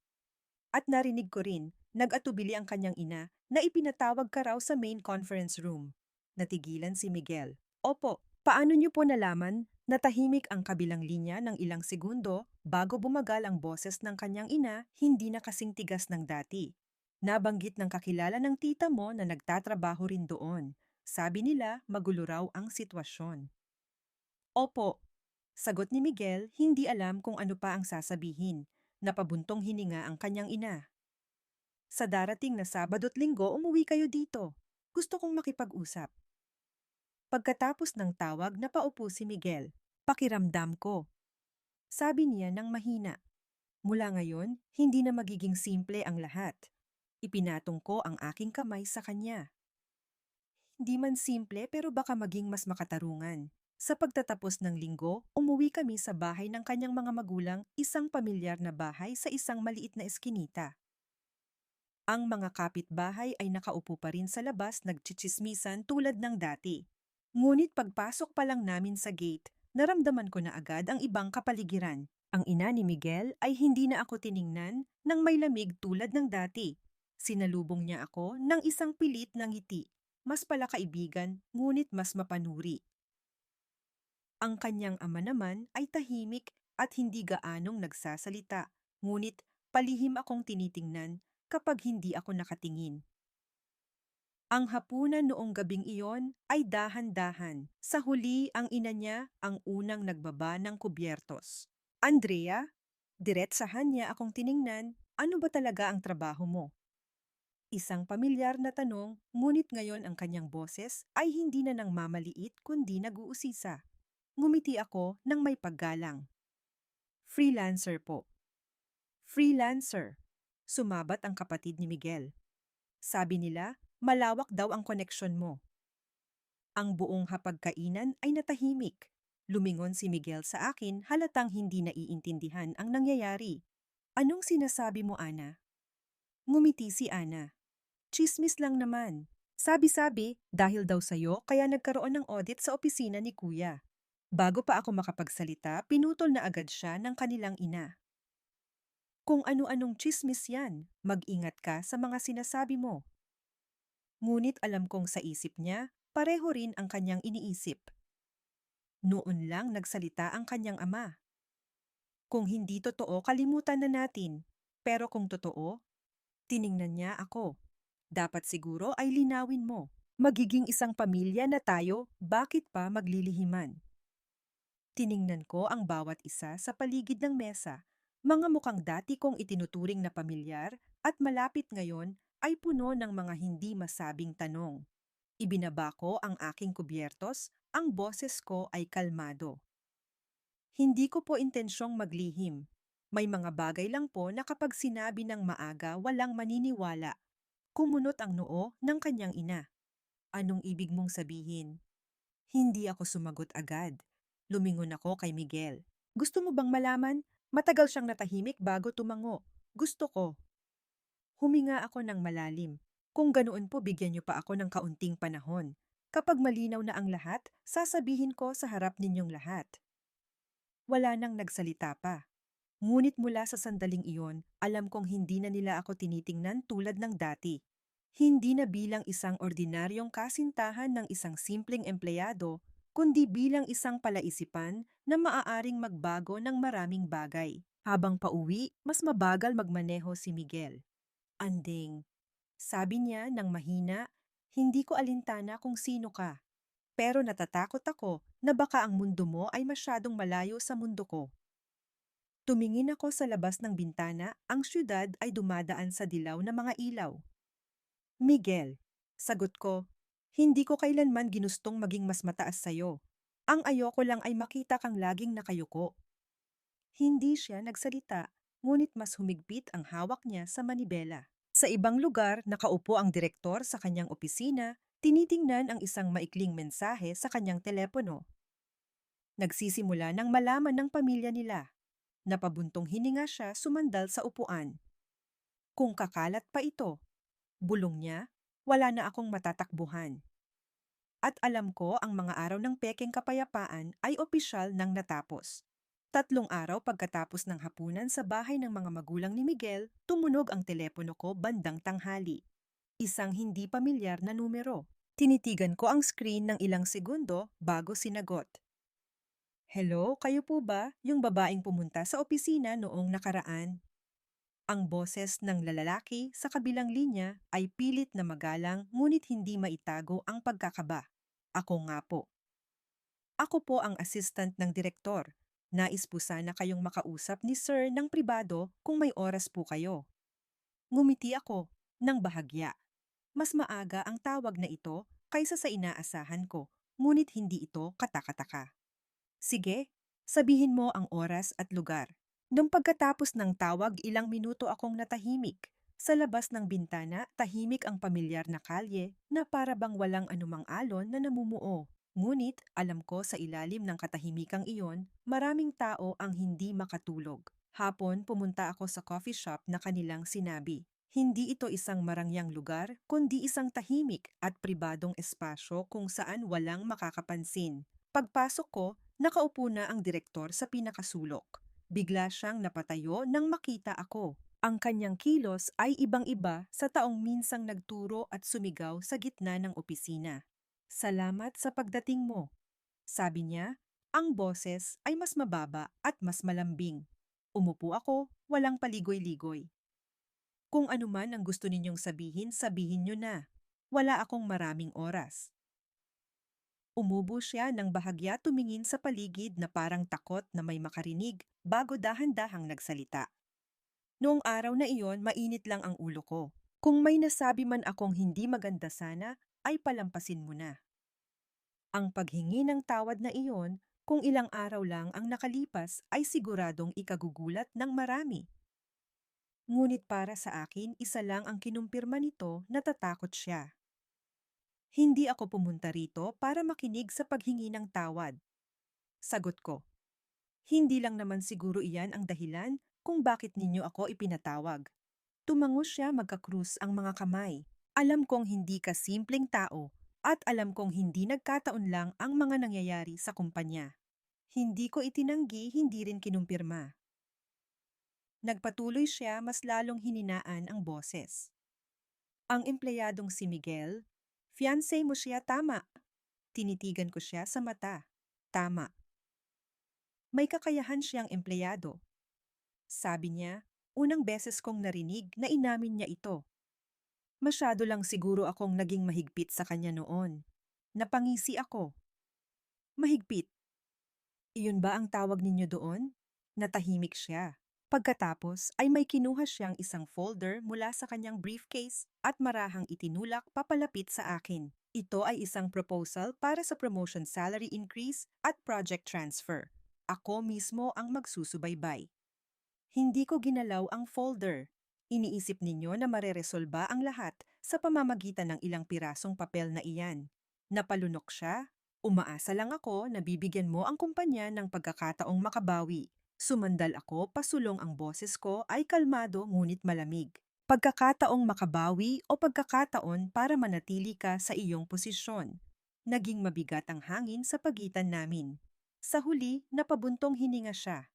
At narinig ko rin, nag-atubili ang kanyang ina na ipinatawag ka raw sa main conference room. Natigilan si Miguel. Opo, paano niyo po nalaman? Natahimik ang kabilang linya ng ilang segundo bago bumagal ang boses ng kanyang ina, hindi na kasing tigas ng dati. Nabanggit ng kakilala ng tita mo na nagtatrabaho rin doon. Sabi nila magulo raw ang sitwasyon. Opo, sagot ni Miguel, hindi alam kung ano pa ang sasabihin. Napabuntong hininga ang kanyang ina. Sa darating na Sabado't Linggo, umuwi kayo dito. Gusto kong makipag-usap. Pagkatapos ng tawag, napaupo si Miguel. Pakiramdam ko. Sabi niya ng mahina. Mula ngayon, hindi na magiging simple ang lahat. Ipinatong ko ang aking kamay sa kanya. Hindi man simple pero baka maging mas makatarungan. Sa pagtatapos ng linggo, umuwi kami sa bahay ng kanyang mga magulang, isang pamilyar na bahay sa isang maliit na eskinita. Ang mga kapitbahay ay nakaupo pa rin sa labas nagtsitsismisan tulad ng dati. Ngunit pagpasok pa lang namin sa gate, naramdaman ko na agad ang ibang kapaligiran. Ang ina ni Miguel ay hindi na ako tiningnan ng may lamig tulad ng dati. Sinalubong niya ako ng isang pilit na ngiti. Mas palakaibigan, ngunit mas mapanuri. Ang kanyang ama naman ay tahimik at hindi gaanong nagsasalita, ngunit palihim akong tinitingnan kapag hindi ako nakatingin. Ang hapunan noong gabing iyon ay dahan-dahan. Sa huli, ang ina niya ang unang nagbaba ng kubyertos. Andrea, diretsahan niya akong tiningnan, ano ba talaga ang trabaho mo? Isang pamilyar na tanong, ngunit ngayon ang kanyang boses ay hindi na nang mamaliit kundi nag-uusisa. Ngumiti ako ng may paggalang. Freelancer po. Freelancer. Sumabat ang kapatid ni Miguel. Sabi nila, malawak daw ang koneksyon mo. Ang buong hapagkainan ay natahimik. Lumingon si Miguel sa akin, halatang hindi naiintindihan ang nangyayari. Anong sinasabi mo, Ana? Ngumiti si Ana. Chismis lang naman. Sabi-sabi, dahil daw sa'yo, kaya nagkaroon ng audit sa opisina ni Kuya. Bago pa ako makapagsalita, pinutol na agad siya ng kanilang ina. Kung ano-anong chismis yan, mag-ingat ka sa mga sinasabi mo. Ngunit alam kong sa isip niya, pareho rin ang kanyang iniisip. Noon lang nagsalita ang kanyang ama. Kung hindi totoo, kalimutan na natin. Pero kung totoo, tiningnan niya ako. Dapat siguro ay linawin mo. Magiging isang pamilya na tayo, bakit pa maglilihiman? Tiningnan ko ang bawat isa sa paligid ng mesa. Mga mukhang dati kong itinuturing na pamilyar at malapit ngayon ay puno ng mga hindi masabing tanong. Ibinaba ko ang aking kubyertos, ang boses ko ay kalmado. Hindi ko po intensyong maglihim. May mga bagay lang po na kapag sinabi ng maaga walang maniniwala. Kumunot ang noo ng kanyang ina. Anong ibig mong sabihin? Hindi ako sumagot agad. Lumingon ako kay Miguel. Gusto mo bang malaman? Matagal siyang natahimik bago tumango. Gusto ko. Huminga ako ng malalim. Kung ganoon po bigyan niyo pa ako ng kaunting panahon. Kapag malinaw na ang lahat, sasabihin ko sa harap ninyong lahat. Wala nang nagsalita pa. Ngunit mula sa sandaling iyon, alam kong hindi na nila ako tinitingnan tulad ng dati. Hindi na bilang isang ordinaryong kasintahan ng isang simpleng empleyado, kundi bilang isang palaisipan na maaaring magbago ng maraming bagay. Habang pauwi, mas mabagal magmaneho si Miguel. Anding, sabi niya ng mahina, hindi ko alintana kung sino ka. Pero natatakot ako na baka ang mundo mo ay masyadong malayo sa mundo ko. Tumingin ako sa labas ng bintana, ang syudad ay dumadaan sa dilaw na mga ilaw. Miguel, sagot ko, hindi ko kailanman ginustong maging mas mataas sa'yo. Ang ayoko lang ay makita kang laging nakayuko. Hindi siya nagsalita, ngunit mas humigpit ang hawak niya sa manibela. Sa ibang lugar, nakaupo ang direktor sa kanyang opisina, tinitingnan ang isang maikling mensahe sa kanyang telepono. Nagsisimula nang malaman ng pamilya nila. Napabuntong hininga siya sumandal sa upuan. Kung kakalat pa ito, bulong niya, wala na akong matatakbuhan. At alam ko ang mga araw ng pekeng kapayapaan ay opisyal nang natapos. 3 araw pagkatapos ng hapunan sa bahay ng mga magulang ni Miguel, tumunog ang telepono ko bandang tanghali. Isang hindi pamilyar na numero. Tinitigan ko ang screen ng ilang segundo bago sinagot. Hello, kayo po ba yung babaeng pumunta sa opisina noong nakaraan? Ang boses ng lalaki sa kabilang linya ay pilit na magalang ngunit hindi maitago ang pagkakaba. Ako nga po. Ako po ang assistant ng direktor. Nais po sana kayong makausap ni Sir ng pribado kung may oras po kayo. Ngumiti ako ng bahagya. Mas maaga ang tawag na ito kaysa sa inaasahan ko, ngunit hindi ito katakataka. Sige, sabihin mo ang oras at lugar. Nung pagkatapos ng tawag, ilang minuto akong natahimik. Sa labas ng bintana, tahimik ang pamilyar na kalye na para bang walang anumang alon na namumuo. Ngunit alam ko sa ilalim ng katahimikang iyon, maraming tao ang hindi makatulog. Hapon, pumunta ako sa coffee shop na kanilang sinabi. Hindi ito isang marangyang lugar, kundi isang tahimik at pribadong espasyo kung saan walang makakapansin. Pagpasok ko, nakaupo na ang direktor sa pinakasulok. Bigla siyang napatayo nang makita ako. Ang kanyang kilos ay ibang-iba sa taong minsang nagturo at sumigaw sa gitna ng opisina. Salamat sa pagdating mo. Sabi niya, ang boses ay mas mababa at mas malambing. Umupo ako, walang paligoy-ligoy. Kung ano man ang gusto ninyong sabihin, sabihin nyo na. Wala akong maraming oras. Umubo siya ng bahagya tumingin sa paligid na parang takot na may makarinig bago dahan-dahang nagsalita. Noong araw na iyon, mainit lang ang ulo ko. Kung may nasabi man akong hindi maganda sana, ay palampasin mo na. Ang paghingi ng tawad na iyon, kung ilang araw lang ang nakalipas, ay siguradong ikagugulat ng marami. Ngunit para sa akin, isa lang ang kinumpirma nito, natatakot siya. Hindi ako pumunta rito para makinig sa paghingi ng tawad. Sagot ko. Hindi lang naman siguro iyan ang dahilan kung bakit ninyo ako ipinatawag. Tumango siya magkakrus ang mga kamay. Alam kong hindi ka simpleng tao at alam kong hindi nagkataon lang ang mga nangyayari sa kumpanya. Hindi ko itinanggi, hindi rin kinumpirma. Nagpatuloy siya mas lalong hininaan ang boses. Ang empleyadong si Miguel, fiancé mo siya, tama. Tinitigan ko siya sa mata. Tama. May kakayahan siyang empleyado. Sabi niya, unang beses kong narinig na inamin niya ito. Masyado lang siguro akong naging mahigpit sa kanya noon. Napangisi ako. Mahigpit. Iyon ba ang tawag ninyo doon? Natahimik siya. Pagkatapos ay may kinuha siyang isang folder mula sa kanyang briefcase at marahang itinulak papalapit sa akin. Ito ay isang proposal para sa promotion salary increase at project transfer. Ako mismo ang magsusubaybay. Hindi ko ginalaw ang folder. Iniisip ninyo na mareresolba ang lahat sa pamamagitan ng ilang pirasong papel na iyan. Napalunok siya. Umaasa lang ako na bibigyan mo ang kumpanya ng pagkakataong makabawi. Sumandal ako, pasulong ang boses ko ay kalmado ngunit malamig. Pagkakataong makabawi o pagkakataon para manatili ka sa iyong posisyon. Naging mabigat ang hangin sa pagitan namin. Sa huli, napabuntong hininga siya.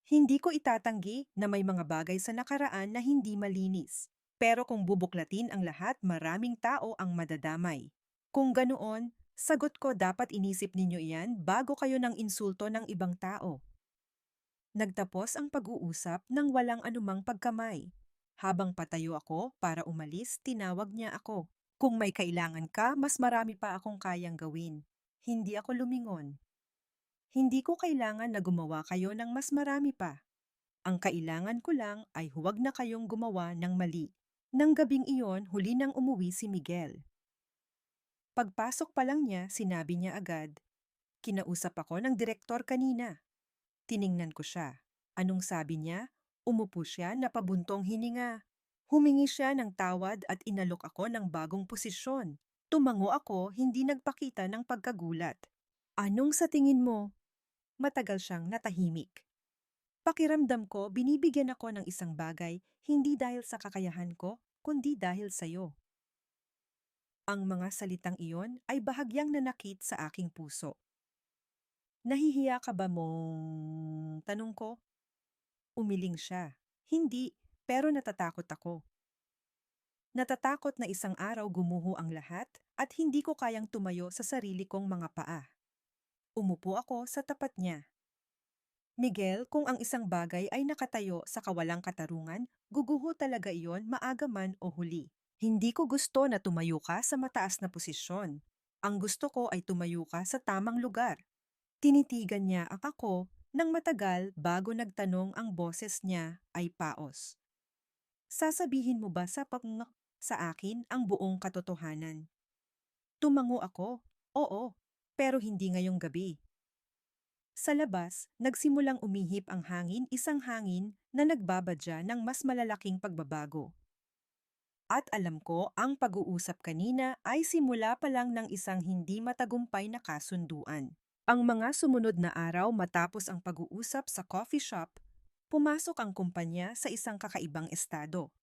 Hindi ko itatanggi na may mga bagay sa nakaraan na hindi malinis. Pero kung bubuklatin ang lahat, maraming tao ang madadamay. Kung ganoon, sagot ko dapat inisip ninyo iyan bago kayo ng insulto ng ibang tao. Nagtapos ang pag-uusap nang walang anumang pagkamay. Habang patayo ako para umalis, tinawag niya ako. Kung may kailangan ka, mas marami pa akong kayang gawin. Hindi ako lumingon. Hindi ko kailangan na gumawa kayo ng mas marami pa. Ang kailangan ko lang ay huwag na kayong gumawa ng mali. Nang gabing iyon, huli nang umuwi si Miguel. Pagpasok pa lang niya, sinabi niya agad, "Kinausap ako ng direktor kanina." Tiningnan ko siya. Anong sabi niya? Umupo siya na pabuntong hininga. Humingi siya ng tawad at inalok ako ng bagong posisyon. Tumango ako, hindi nagpakita ng pagkagulat. Anong sa tingin mo? Matagal siyang natahimik. Pakiramdam ko, binibigyan ako ng isang bagay hindi dahil sa kakayahan ko, kundi dahil sa'yo. Ang mga salitang iyon ay bahagyang nanakit sa aking puso. Nahihiya ka ba mong... Tanong ko? Umiling siya. Hindi, pero natatakot ako. Natatakot na isang araw gumuho ang lahat at hindi ko kayang tumayo sa sarili kong mga paa. Umupo ako sa tapat niya. Miguel, kung ang isang bagay ay nakatayo sa kawalang katarungan, guguho talaga iyon maaga man o huli. Hindi ko gusto na tumayo ka sa mataas na posisyon. Ang gusto ko ay tumayo ka sa tamang lugar. Tinitigan niya ako nang matagal bago nagtanong ang boses niya ay paos. Sasabihin mo ba sa akin ang buong katotohanan? Tumango ako, oo, pero hindi ngayong gabi. Sa labas, nagsimulang umihip ang hangin, isang hangin na nagbabadya ng mas malalaking pagbabago. At alam ko, ang pag-uusap kanina ay simula pa lang ng isang hindi matagumpay na kasunduan. Ang mga sumunod na araw matapos ang pag-uusap sa coffee shop, pumasok ang kumpanya sa isang kakaibang estado.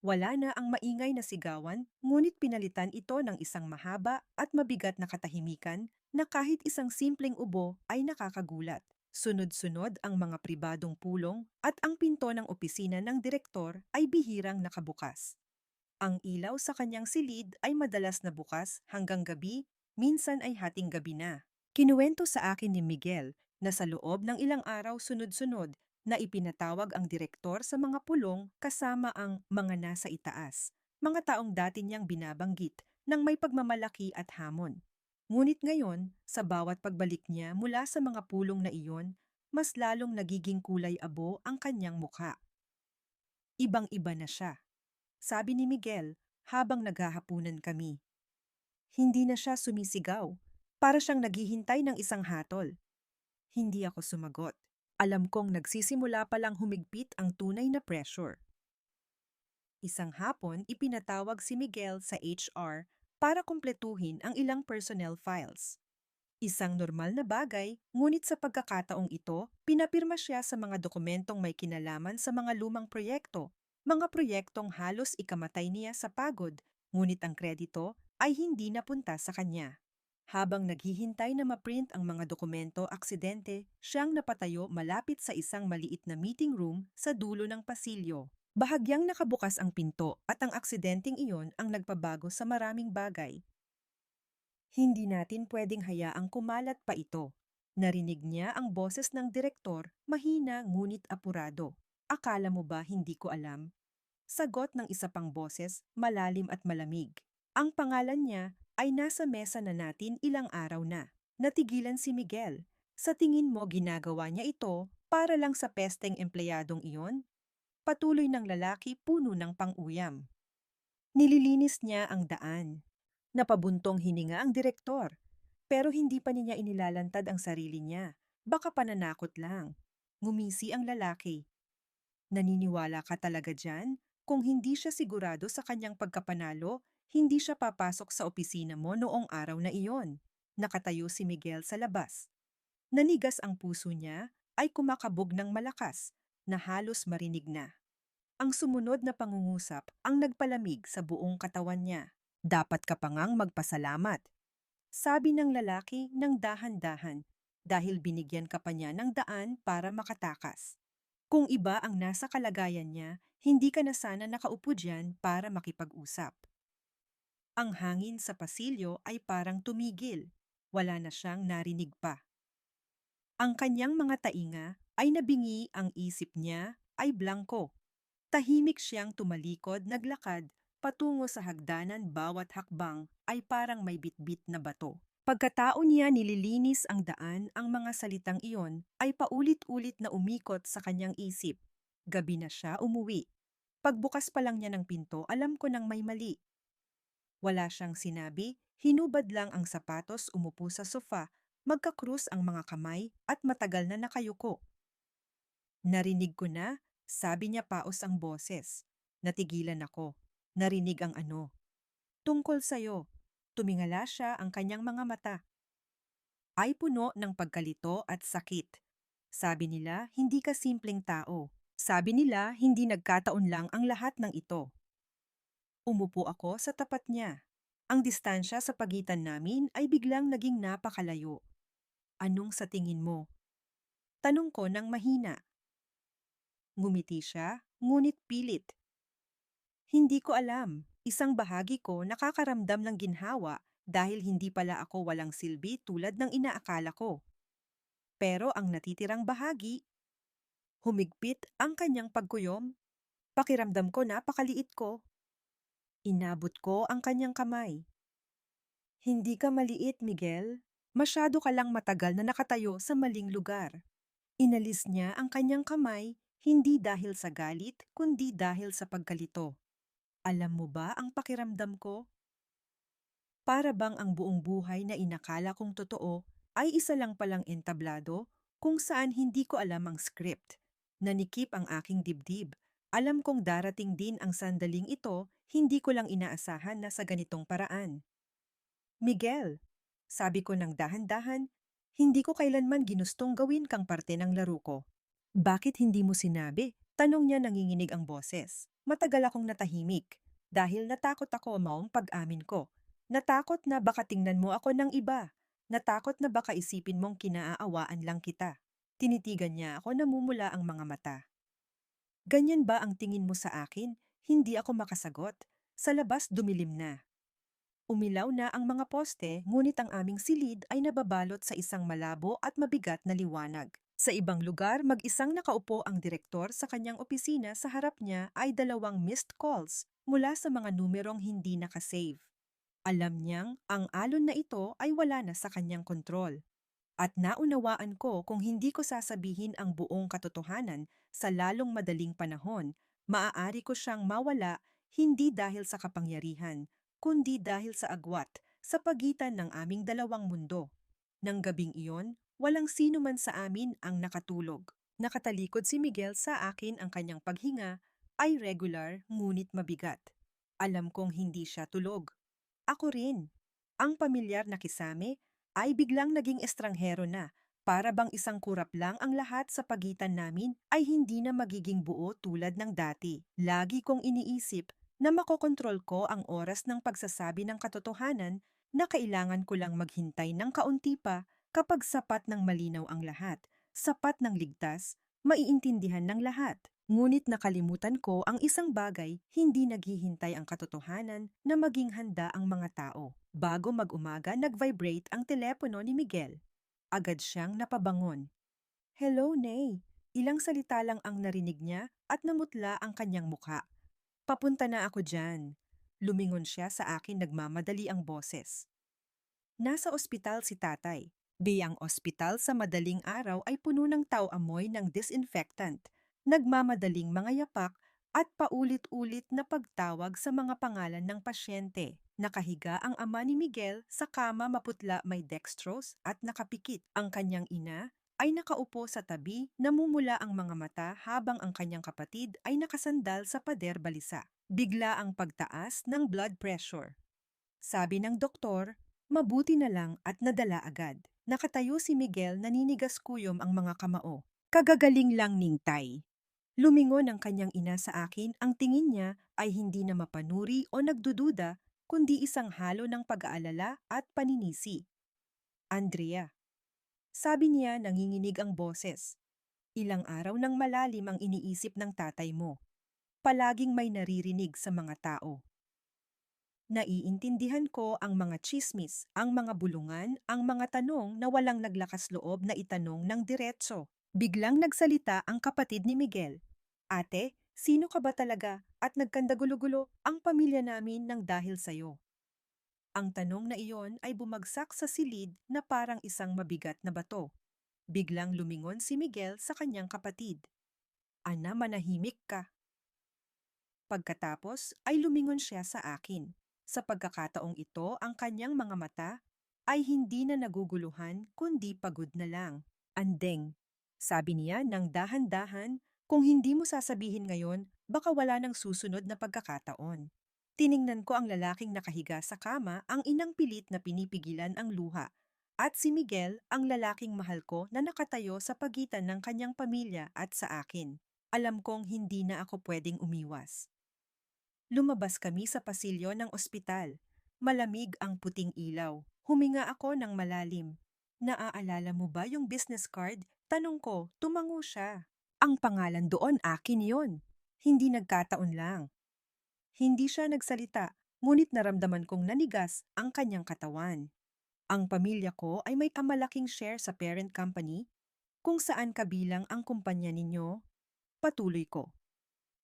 Wala na ang maingay na sigawan, ngunit pinalitan ito ng isang mahaba at mabigat na katahimikan na kahit isang simpleng ubo ay nakakagulat. Sunod-sunod ang mga pribadong pulong at ang pinto ng opisina ng direktor ay bihirang nakabukas. Ang ilaw sa kanyang silid ay madalas na bukas hanggang gabi, minsan ay hating gabi na. Kinuwento sa akin ni Miguel na sa loob ng ilang araw sunod-sunod na ipinatawag ang direktor sa mga pulong kasama ang mga nasa itaas, mga taong dati niyang binabanggit ng may pagmamalaki at hamon. Ngunit ngayon, sa bawat pagbalik niya mula sa mga pulong na iyon, mas lalong nagiging kulay abo ang kanyang mukha. Ibang-iba na siya, sabi ni Miguel habang naghahapunan kami. Hindi na siya sumisigaw, para siyang naghihintay ng isang hatol. Hindi ako sumagot. Alam kong nagsisimula palang humigpit ang tunay na pressure. Isang hapon, ipinatawag si Miguel sa HR para kumpletuhin ang ilang personnel files. Isang normal na bagay, ngunit sa pagkakataong ito, pinapirma siya sa mga dokumentong may kinalaman sa mga lumang proyekto, mga proyektong halos ikamatay niya sa pagod, ngunit ang kredito ay hindi napunta sa kanya. Habang naghihintay na ma-print ang mga dokumento aksidente, siyang napatayo malapit sa isang maliit na meeting room sa dulo ng pasilyo. Bahagyang nakabukas ang pinto at ang aksidenteng iyon ang nagpabago sa maraming bagay. Hindi natin pwedeng hayaang kumalat pa ito. Narinig niya ang boses ng direktor, mahina ngunit apurado. Akala mo ba hindi ko alam? Sagot ng isa pang boses, malalim at malamig. Ang pangalan niya ay nasa mesa na natin ilang araw na. Natigilan si Miguel. Sa tingin mo ginagawa niya ito para lang sa pesteng empleyadong iyon? Patuloy ng lalaki puno ng pang-uyam. Nililinis niya ang daan. Napabuntong hininga ang direktor. Pero hindi pa niya inilalantad ang sarili niya. Baka pananakot lang. Ngumisi ang lalaki. Naniniwala ka talaga dyan? Kung hindi siya sigurado sa kanyang pagkapanalo, hindi siya papasok sa opisina mo noong araw na iyon. Nakatayo si Miguel sa labas. Nanigas ang puso niya ay kumakabog ng malakas na halos marinig na. Ang sumunod na pangungusap ang nagpalamig sa buong katawan niya. Dapat ka pa ngang magpasalamat, sabi ng lalaki ng dahan-dahan, dahil binigyan ka pa niya ng daan para makatakas. Kung iba ang nasa kalagayan niya, hindi ka na sana nakaupo diyan para makipag-usap. Ang hangin sa pasilyo ay parang tumigil. Wala na siyang narinig pa. Ang kanyang mga tainga ay nabingi, ang isip niya ay blanko. Tahimik siyang tumalikod, naglakad, patungo sa hagdanan, bawat hakbang ay parang may bitbit na bato. Pagkatao niya nililinis ang daan, ang mga salitang iyon ay paulit-ulit na umikot sa kanyang isip. Gabi na siya umuwi. Pagbukas pa lang niya ng pinto, alam ko nang may mali. Wala siyang sinabi, hinubad lang ang sapatos, umupo sa sofa, magkakrus ang mga kamay at matagal na nakayuko. Narinig ko na, sabi niya paos ang boses. Natigilan ako. Narinig ang ano. Tungkol sa'yo. Tumingala siya, ang kanyang mga mata ay puno ng pagkalito at sakit. Sabi nila, hindi ka simpleng tao. Sabi nila, hindi nagkataon lang ang lahat ng ito. Umupo ako sa tapat niya. Ang distansya sa pagitan namin ay biglang naging napakalayo. Anong sa tingin mo? Tanong ko ng mahina. Ngumiti siya, ngunit pilit. Hindi ko alam. Isang bahagi ko nakakaramdam ng ginhawa dahil hindi pala ako walang silbi tulad ng inaakala ko. Pero ang natitirang bahagi, humigpit ang kanyang pagkuyom. Pakiramdam ko napakaliit ko. Inabot ko ang kanyang kamay. Hindi ka maliit, Miguel. Masyado ka lang matagal na nakatayo sa maling lugar. Inalis niya ang kanyang kamay, hindi dahil sa galit, kundi dahil sa pagkalito. Alam mo ba ang pakiramdam ko? Para bang ang buong buhay na inakala kong totoo ay isa lang palang entablado kung saan hindi ko alam ang script. Nanikip ang aking dibdib. Alam kong darating din ang sandaling ito, hindi ko lang inaasahan na sa ganitong paraan. Miguel, sabi ko ng dahan-dahan, hindi ko kailanman ginustong gawin kang parte ng laro ko. Bakit hindi mo sinabi? Tanong niya, nanginginig ang boses. Matagal akong natahimik dahil natakot ako maong pag-amin ko. Natakot na baka tingnan mo ako ng iba. Natakot na baka isipin mong kinaaawaan lang kita. Tinitigan niya ako, namumula ang mga mata. Ganyan ba ang tingin mo sa akin? Hindi ako makasagot. Sa labas dumilim na. Umilaw na ang mga poste, ngunit ang aming silid ay nababalot sa isang malabo at mabigat na liwanag. Sa ibang lugar, mag-isang nakaupo ang direktor sa kanyang opisina, sa harap niya ay 2 missed calls mula sa mga numerong hindi nakasave. Alam niyang ang alon na ito ay wala na sa kanyang kontrol. At naunawaan ko, kung hindi ko sasabihin ang buong katotohanan sa lalong madaling panahon, maaari ko siyang mawala, hindi dahil sa kapangyarihan, kundi dahil sa agwat sa pagitan ng aming dalawang mundo. Nang gabing iyon, walang sino man sa amin ang nakatulog. Nakatalikod si Miguel sa akin, ang kanyang paghinga ay regular ngunit mabigat. Alam kong hindi siya tulog. Ako rin. Ang pamilyar na kisame ay biglang naging estranghero na, para bang isang kurap lang ang lahat sa pagitan namin ay hindi na magiging buo tulad ng dati. Lagi kong iniisip na makokontrol ko ang oras ng pagsasabi ng katotohanan, na kailangan ko lang maghintay ng kaunti pa kapag sapat ng malinaw ang lahat, sapat ng ligtas, maiintindihan ng lahat. Ngunit nakalimutan ko ang isang bagay, hindi naghihintay ang katotohanan na maging handa ang mga tao. Bago mag-umaga, nag-vibrate ang telepono ni Miguel. Agad siyang napabangon. Hello, Nay. Ilang salita lang ang narinig niya at namutla ang kanyang mukha. Papunta na ako dyan. Lumingon siya sa akin, nagmamadali ang boses. Nasa ospital si tatay. Ang ospital sa madaling araw ay puno ng tao-amoy ng disinfectant, nagmamadaling mga yapak at paulit-ulit na pagtawag sa mga pangalan ng pasyente. Nakahiga ang ama ni Miguel sa kama maputla may dextrose at nakapikit. Ang kanyang ina ay nakaupo sa tabi, namumula ang mga mata habang ang kanyang kapatid ay nakasandal sa pader balisa. Bigla ang pagtaas ng blood pressure. Sabi ng doktor, mabuti na lang at nadala agad. Nakatayo si Miguel, naninigas kuyom ang mga kamao. Kagagaling lang, Ningtay. Lumingon ang kanyang ina sa akin, ang tingin niya ay hindi na mapanuri o nagdududa, kundi isang halo ng pag-aalala at paninisi. Andrea, sabi niya, nanginginig ang boses. Ilang araw nang malalim ang iniisip ng tatay mo. Palaging may naririnig sa mga tao. Naiintindihan ko ang mga tsismis, ang mga bulungan, ang mga tanong na walang naglakas loob na itanong ng diretso. Biglang nagsalita ang kapatid ni Miguel. Ate, sino ka ba talaga at nagkandagulo-gulo ang pamilya namin ng dahil sayo? Ang tanong na iyon ay bumagsak sa silid na parang isang mabigat na bato. Biglang lumingon si Miguel sa kanyang kapatid. Ana, manahimik ka. Pagkatapos ay lumingon siya sa akin. Sa pagkakataong ito, ang kanyang mga mata ay hindi na naguguluhan kundi pagod na lang. Andeng, sabi niya ng dahan-dahan, kung hindi mo sasabihin ngayon, baka wala nang susunod na pagkakataon. Tiningnan ko ang lalaking nakahiga sa kama, ang inang pilit na pinipigilan ang luha, at si Miguel, ang lalaking mahal ko na nakatayo sa pagitan ng kanyang pamilya at sa akin. Alam kong hindi na ako pwedeng umiwas. Lumabas kami sa pasilyo ng ospital. Malamig ang puting ilaw. Huminga ako ng malalim. Naaalala mo ba yung business card? Tanong ko, tumango siya. Ang pangalan doon, akin yon. Hindi nagkataon lang. Hindi siya nagsalita, ngunit naramdaman kong nanigas ang kanyang katawan. Ang pamilya ko ay may kamalaking share sa parent company, kung saan kabilang ang kumpanya ninyo. Patuloy ko.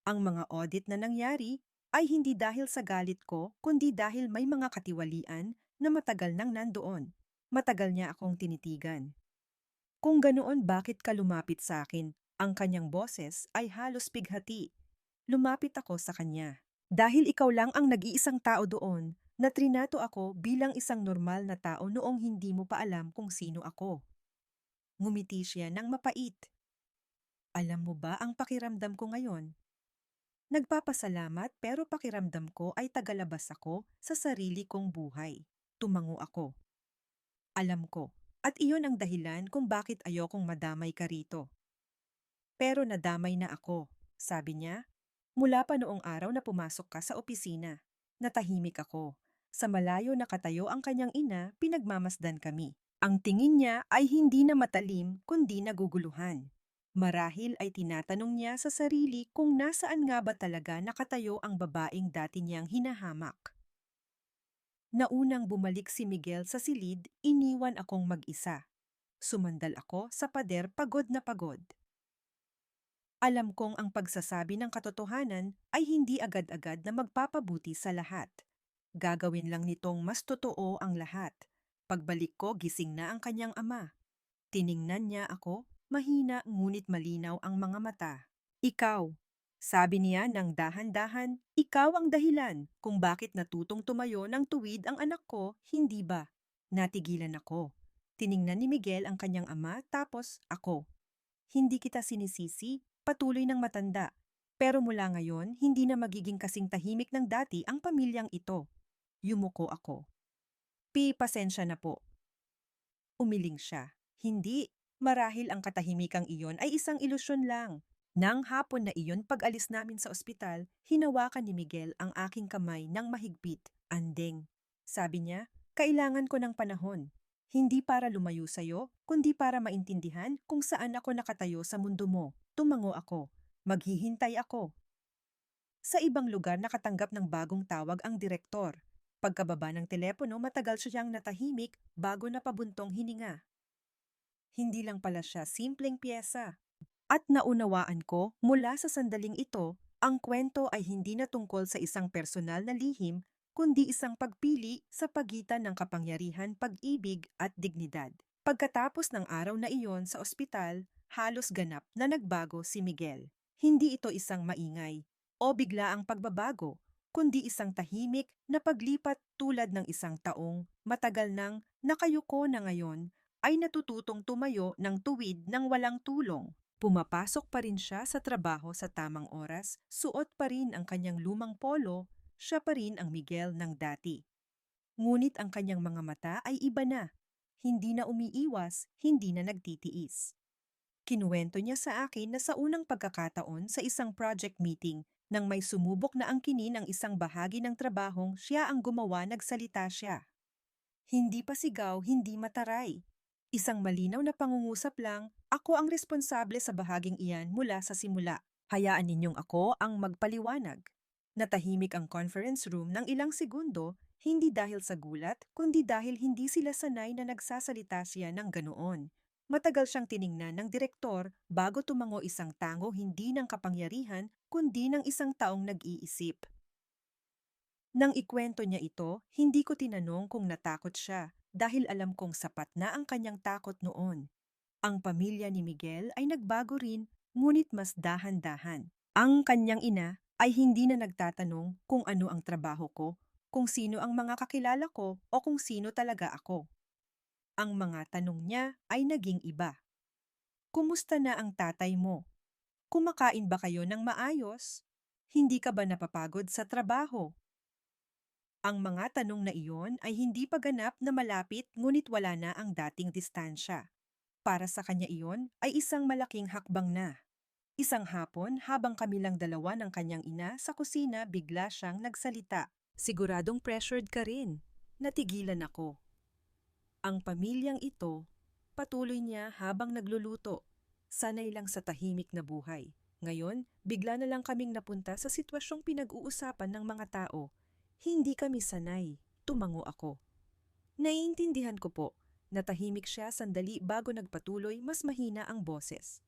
Ang mga audit na nangyari ay hindi dahil sa galit ko, kundi dahil may mga katiwalian na matagal nang nandoon. Matagal niya akong tinitigan. Kung ganoon, bakit ka lumapit sa akin? Ang kanyang boses ay halos pighati. Lumapit ako sa kanya. Dahil ikaw lang ang nag-iisang tao doon, na trinato ako bilang isang normal na tao noong hindi mo pa alam kung sino ako. Ngumiti siya ng mapait. Alam mo ba ang pakiramdam ko ngayon? Nagpapasalamat, pero pakiramdam ko ay tagalabas ako sa sarili kong buhay. Tumango ako. Alam ko, at iyon ang dahilan kung bakit ayokong madamay ka rito. Pero nadamay na ako, sabi niya. Mula pa noong araw na pumasok ka sa opisina. Natahimik ako. Sa malayo nakatayo ang kanyang ina, pinagmamasdan kami. Ang tingin niya ay hindi na matalim kundi naguguluhan. Marahil ay tinatanong niya sa sarili kung nasaan nga ba talaga nakatayo ang babaeng dati niyang hinahamak. Naunang bumalik si Miguel sa silid, iniwan akong mag-isa. Sumandal ako sa pader, pagod na pagod. Alam kong ang pagsasabi ng katotohanan ay hindi agad-agad na magpapabuti sa lahat. Gagawin lang nitong mas totoo ang lahat. Pagbalik ko, gising na ang kanyang ama. Tiningnan niya ako, mahina ngunit malinaw ang mga mata. Ikaw, sabi niya ng dahan-dahan, ikaw ang dahilan kung bakit natutong tumayo ng tuwid ang anak ko, hindi ba? Natigilan ako. Tiningnan ni Miguel ang kanyang ama, tapos ako. Hindi kita sinisisi, patuloy ng matanda. Pero mula ngayon, hindi na magiging kasing tahimik ng dati ang pamilyang ito. Yumuko ako. Pasensya na po. Umiling siya. Hindi. Marahil ang katahimikang iyon ay isang ilusyon lang. Nang hapon na iyon, pag-alis namin sa ospital, hinawakan ni Miguel ang aking kamay ng mahigpit. Andeng. Sabi niya, kailangan ko ng panahon. Hindi para lumayo sa'yo, kundi para maintindihan kung saan ako nakatayo sa mundo mo. Tumango ako. Maghihintay ako. Sa ibang lugar, nakatanggap ng bagong tawag ang direktor. Pagkababa ng telepono, matagal siyang natahimik bago napabuntong hininga. Hindi lang pala siya simpleng piyesa. At naunawaan ko, mula sa sandaling ito, ang kwento ay hindi na tungkol sa isang personal na lihim, kundi isang pagpili sa pagitan ng kapangyarihan, pag-ibig at dignidad. Pagkatapos ng araw na iyon sa ospital, halos ganap na nagbago si Miguel. Hindi ito isang maingay o biglaang pagbabago, kundi isang tahimik na paglipat tulad ng isang taong matagal nang nakayuko na ngayon ay natututong tumayo ng tuwid ng walang tulong. Pumapasok pa rin siya sa trabaho sa tamang oras, suot pa rin ang kanyang lumang polo, siya pa rin ang Miguel ng dati. Ngunit ang kanyang mga mata ay iba na. Hindi na umiiwas, hindi na nagtitiis. Kinuwento niya sa akin na sa unang pagkakataon sa isang project meeting, nang may sumubok na angkinin ang isang bahagi ng trabahong siya ang gumawa, nagsalita siya. Hindi pa sigaw, hindi mataray. Isang malinaw na pangungusap lang, ako ang responsable sa bahaging iyan mula sa simula. Hayaan ninyong ako ang magpaliwanag. Natahimik ang conference room ng ilang segundo, hindi dahil sa gulat, kundi dahil hindi sila sanay na nagsasalita siya ng ganoon. Matagal siyang tiningnan ng direktor bago tumango, isang tango hindi ng kapangyarihan, kundi ng isang taong nag-iisip. Nang ikwento niya ito, hindi ko tinanong kung natakot siya dahil alam kong sapat na ang kanyang takot noon. Ang pamilya ni Miguel ay nagbago rin, ngunit mas dahan-dahan. Ang kanyang ina ay hindi na nagtatanong kung ano ang trabaho ko, kung sino ang mga kakilala ko o kung sino talaga ako. Ang mga tanong niya ay naging iba. Kumusta na ang tatay mo? Kumakain ba kayo ng maayos? Hindi ka ba napapagod sa trabaho? Ang mga tanong na iyon ay hindi pa ganap na malapit, ngunit wala na ang dating distansya. Para sa kanya iyon ay isang malaking hakbang na. Isang hapon, habang kami lang dalawa ng kanyang ina sa kusina, bigla siyang nagsalita. Siguradong pressured ka rin. Natigilan ako. Ang pamilyang ito, patuloy niya habang nagluluto. Sanay lang sa tahimik na buhay. Ngayon, bigla na lang kaming napunta sa sitwasyong pinag-uusapan ng mga tao. Hindi kami sanay. Tumango ako. Naiintindihan ko po. Natahimik siya sandali bago nagpatuloy, mas mahina ang boses.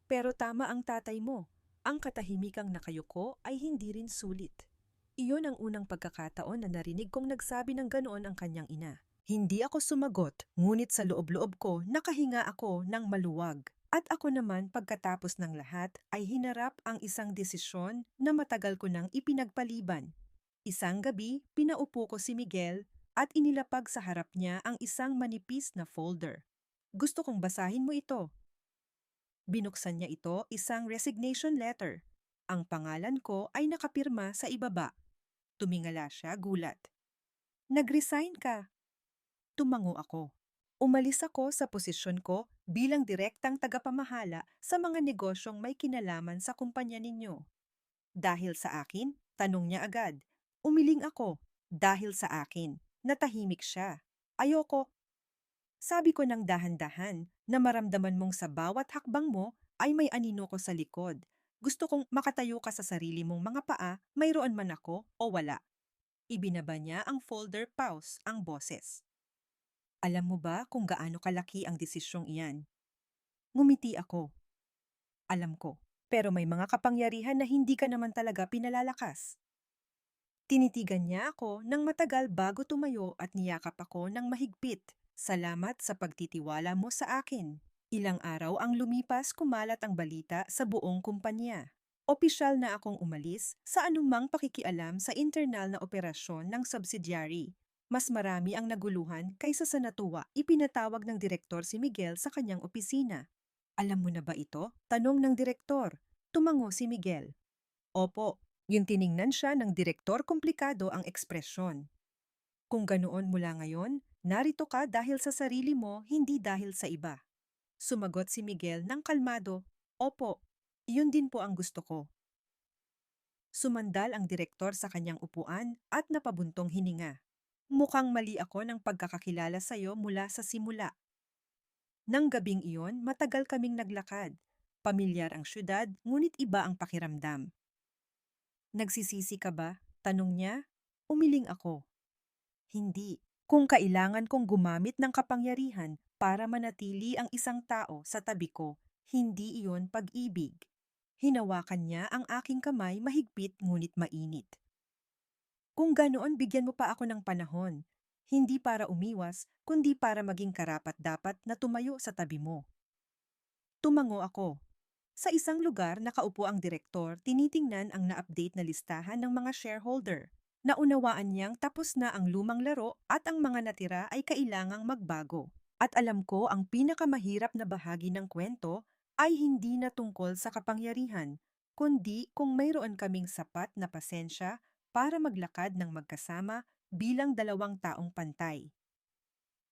Pero tama ang tatay mo. Ang katahimikang nakayuko ay hindi rin sulit. Iyon ang unang pagkakataon na narinig kong nagsabi ng ganoon ang kanyang ina. Hindi ako sumagot, ngunit sa loob-loob ko nakahinga ako ng maluwag. At ako naman, pagkatapos ng lahat, ay hinarap ang isang desisyon na matagal ko nang ipinagpaliban. Isang gabi, pinaupo ko si Miguel at inilapag sa harap niya ang isang manipis na folder. Gusto kong basahin mo ito. Binuksan niya ito, isang resignation letter. Ang pangalan ko ay nakapirma sa ibaba. Tumingala siya, gulat. Nag-resign ka. Tumango ako. Umalis ako sa posisyon ko bilang direktang tagapamahala sa mga negosyong may kinalaman sa kumpanya ninyo. Dahil sa akin? Tanong niya agad. Umiling ako. Dahil sa akin. Natahimik siya. Ayoko. Sabi ko ng dahan-dahan na maramdaman mong sa bawat hakbang mo ay may anino ko sa likod. Gusto kong makatayo ka sa sarili mong mga paa, mayroon man ako o wala. Ibinaba niya ang folder, pause ang boses. Alam mo ba kung gaano kalaki ang desisyong iyan? Ngumiti ako. Alam ko, pero may mga kapangyarihan na hindi ka naman talaga pinalalakas. Tinitigan niya ako ng matagal bago tumayo at niyakap ako ng mahigpit. Salamat sa pagtitiwala mo sa akin. Ilang araw ang lumipas, kumalat ang balita sa buong kumpanya. Opisyal na akong umalis sa anumang pakikialam sa internal na operasyon ng subsidiary. Mas marami ang naguluhan kaysa sa natuwa. Ipinatawag ng direktor si Miguel sa kanyang opisina. Alam mo na ba ito? Tanong ng direktor. Tumango si Miguel. Opo. Yung tiningnan siya ng direktor, komplikado ang ekspresyon. Kung ganoon mula ngayon, narito ka dahil sa sarili mo, hindi dahil sa iba. Sumagot si Miguel ng kalmado, Opo, iyon din po ang gusto ko. Sumandal ang direktor sa kanyang upuan at napabuntong hininga. Mukhang mali ako ng pagkakakilala sa iyo mula sa simula. Nang gabing iyon, matagal kaming naglakad. Pamilyar ang syudad, ngunit iba ang pakiramdam. Nagsisisi ka ba? Tanong niya. Umiling ako. Hindi. Kung kailangan kong gumamit ng kapangyarihan para manatili ang isang tao sa tabi ko, hindi iyon pag-ibig. Hinawakan niya ang aking kamay, mahigpit ngunit mainit. Kung ganoon, bigyan mo pa ako ng panahon. Hindi para umiwas, kundi para maging karapat-dapat na tumayo sa tabi mo. Tumango ako. Sa isang lugar, nakaupo ang direktor, tinitingnan ang na-update na listahan ng mga shareholder. Naunawaan niyang tapos na ang lumang laro at ang mga natira ay kailangang magbago. At alam ko ang pinakamahirap na bahagi ng kwento ay hindi na tungkol sa kapangyarihan, kundi kung mayroon kaming sapat na pasensya para maglakad ng magkasama bilang dalawang taong pantay.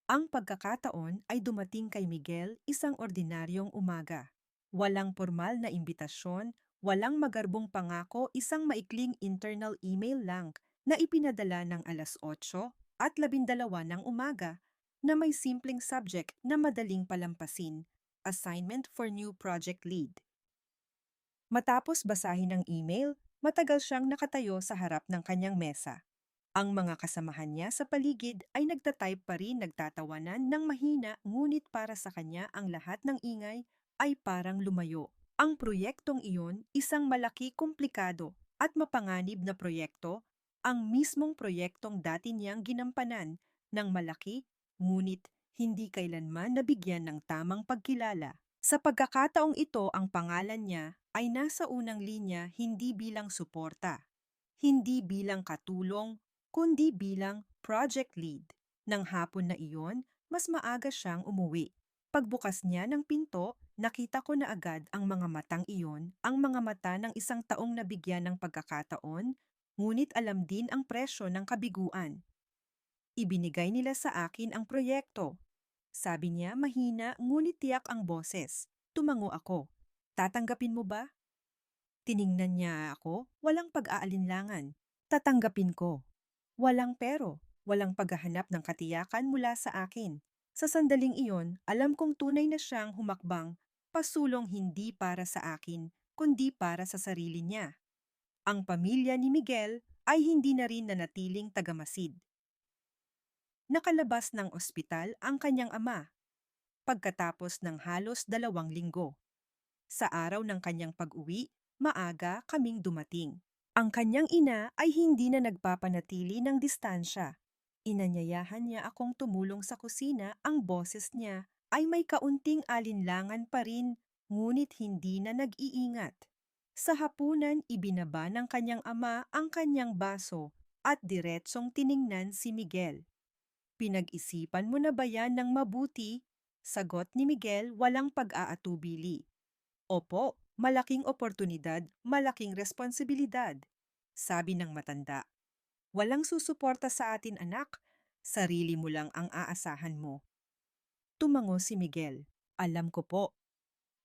Ang pagkakataon ay dumating kay Miguel isang ordinaryong umaga. Walang formal na imbitasyon, walang magarbong pangako, isang maikling internal email lang na ipinadala ng 8:00 at 12 ng umaga na may simpleng subject na madaling palampasin, Assignment for New Project Lead. Matapos basahin ang email, matagal siyang nakatayo sa harap ng kanyang mesa. Ang mga kasamahan niya sa paligid ay nagtatype pa rin nagtatawanan ng mahina ngunit para sa kanya ang lahat ng ingay ay parang lumayo. Ang proyektong iyon, isang malaki komplikado at mapanganib na proyekto, ang mismong proyektong dati niyang ginampanan ng malaki ngunit hindi kailanman nabigyan ng tamang pagkilala. Sa pagkakataong ito ang pangalan niya ay nasa unang linya hindi bilang suporta, hindi bilang katulong, kundi bilang project lead. Nang hapon na iyon, mas maaga siyang umuwi. Pagbukas niya ng pinto, nakita ko na agad ang mga matang iyon, ang mga mata ng isang taong nabigyan ng pagkakataon, ngunit alam din ang presyo ng kabiguan. Ibinigay nila sa akin ang proyekto. Sabi niya mahina ngunit tiyak ang boses. Tumango ako. Tatanggapin mo ba? Tiningnan niya ako, walang pag-aalinlangan. Tatanggapin ko. Walang pero, walang paghahanap ng katiyakan mula sa akin. Sa sandaling iyon, alam kong tunay na siyang humakbang, pasulong hindi para sa akin, kundi para sa sarili niya. Ang pamilya ni Miguel ay hindi na rin nanatiling tagamasid. Nakalabas ng ospital ang kanyang ama, pagkatapos ng halos 2 linggo. Sa araw ng kanyang pag-uwi, maaga kaming dumating. Ang kanyang ina ay hindi na nagpapanatili ng distansya. Inanyayahan niya akong tumulong sa kusina, ang boses niya ay may kaunting alinlangan pa rin, ngunit hindi na nag-iingat. Sa hapunan, ibinaba ng kanyang ama ang kanyang baso at diretsong tiningnan si Miguel. Pinag-isipan mo na ba yan ng mabuti? Sagot ni Miguel walang pag-aatubili. Opo, malaking oportunidad, malaking responsibilidad. Sabi ng matanda. Walang susuporta sa atin anak, sarili mo lang ang aasahan mo. Tumango si Miguel. Alam ko po.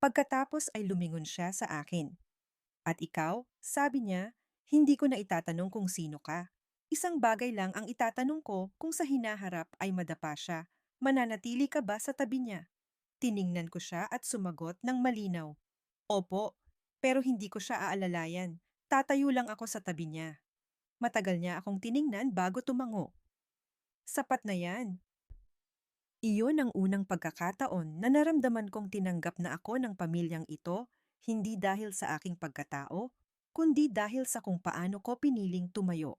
Pagkatapos ay lumingon siya sa akin. At ikaw, sabi niya, hindi ko na itatanong kung sino ka. Isang bagay lang ang itatanong ko kung sa hinaharap ay madapa siya. Mananatili ka ba sa tabi niya? Tiningnan ko siya at sumagot ng malinaw. Opo, pero hindi ko siya aalalayan. Tatayo lang ako sa tabi niya. Matagal niya akong tiningnan bago tumango. Sapat na yan. Iyon ang unang pagkakataon na naramdaman kong tinanggap na ako ng pamilyang ito, hindi dahil sa aking pagkatao, kundi dahil sa kung paano ko piniling tumayo.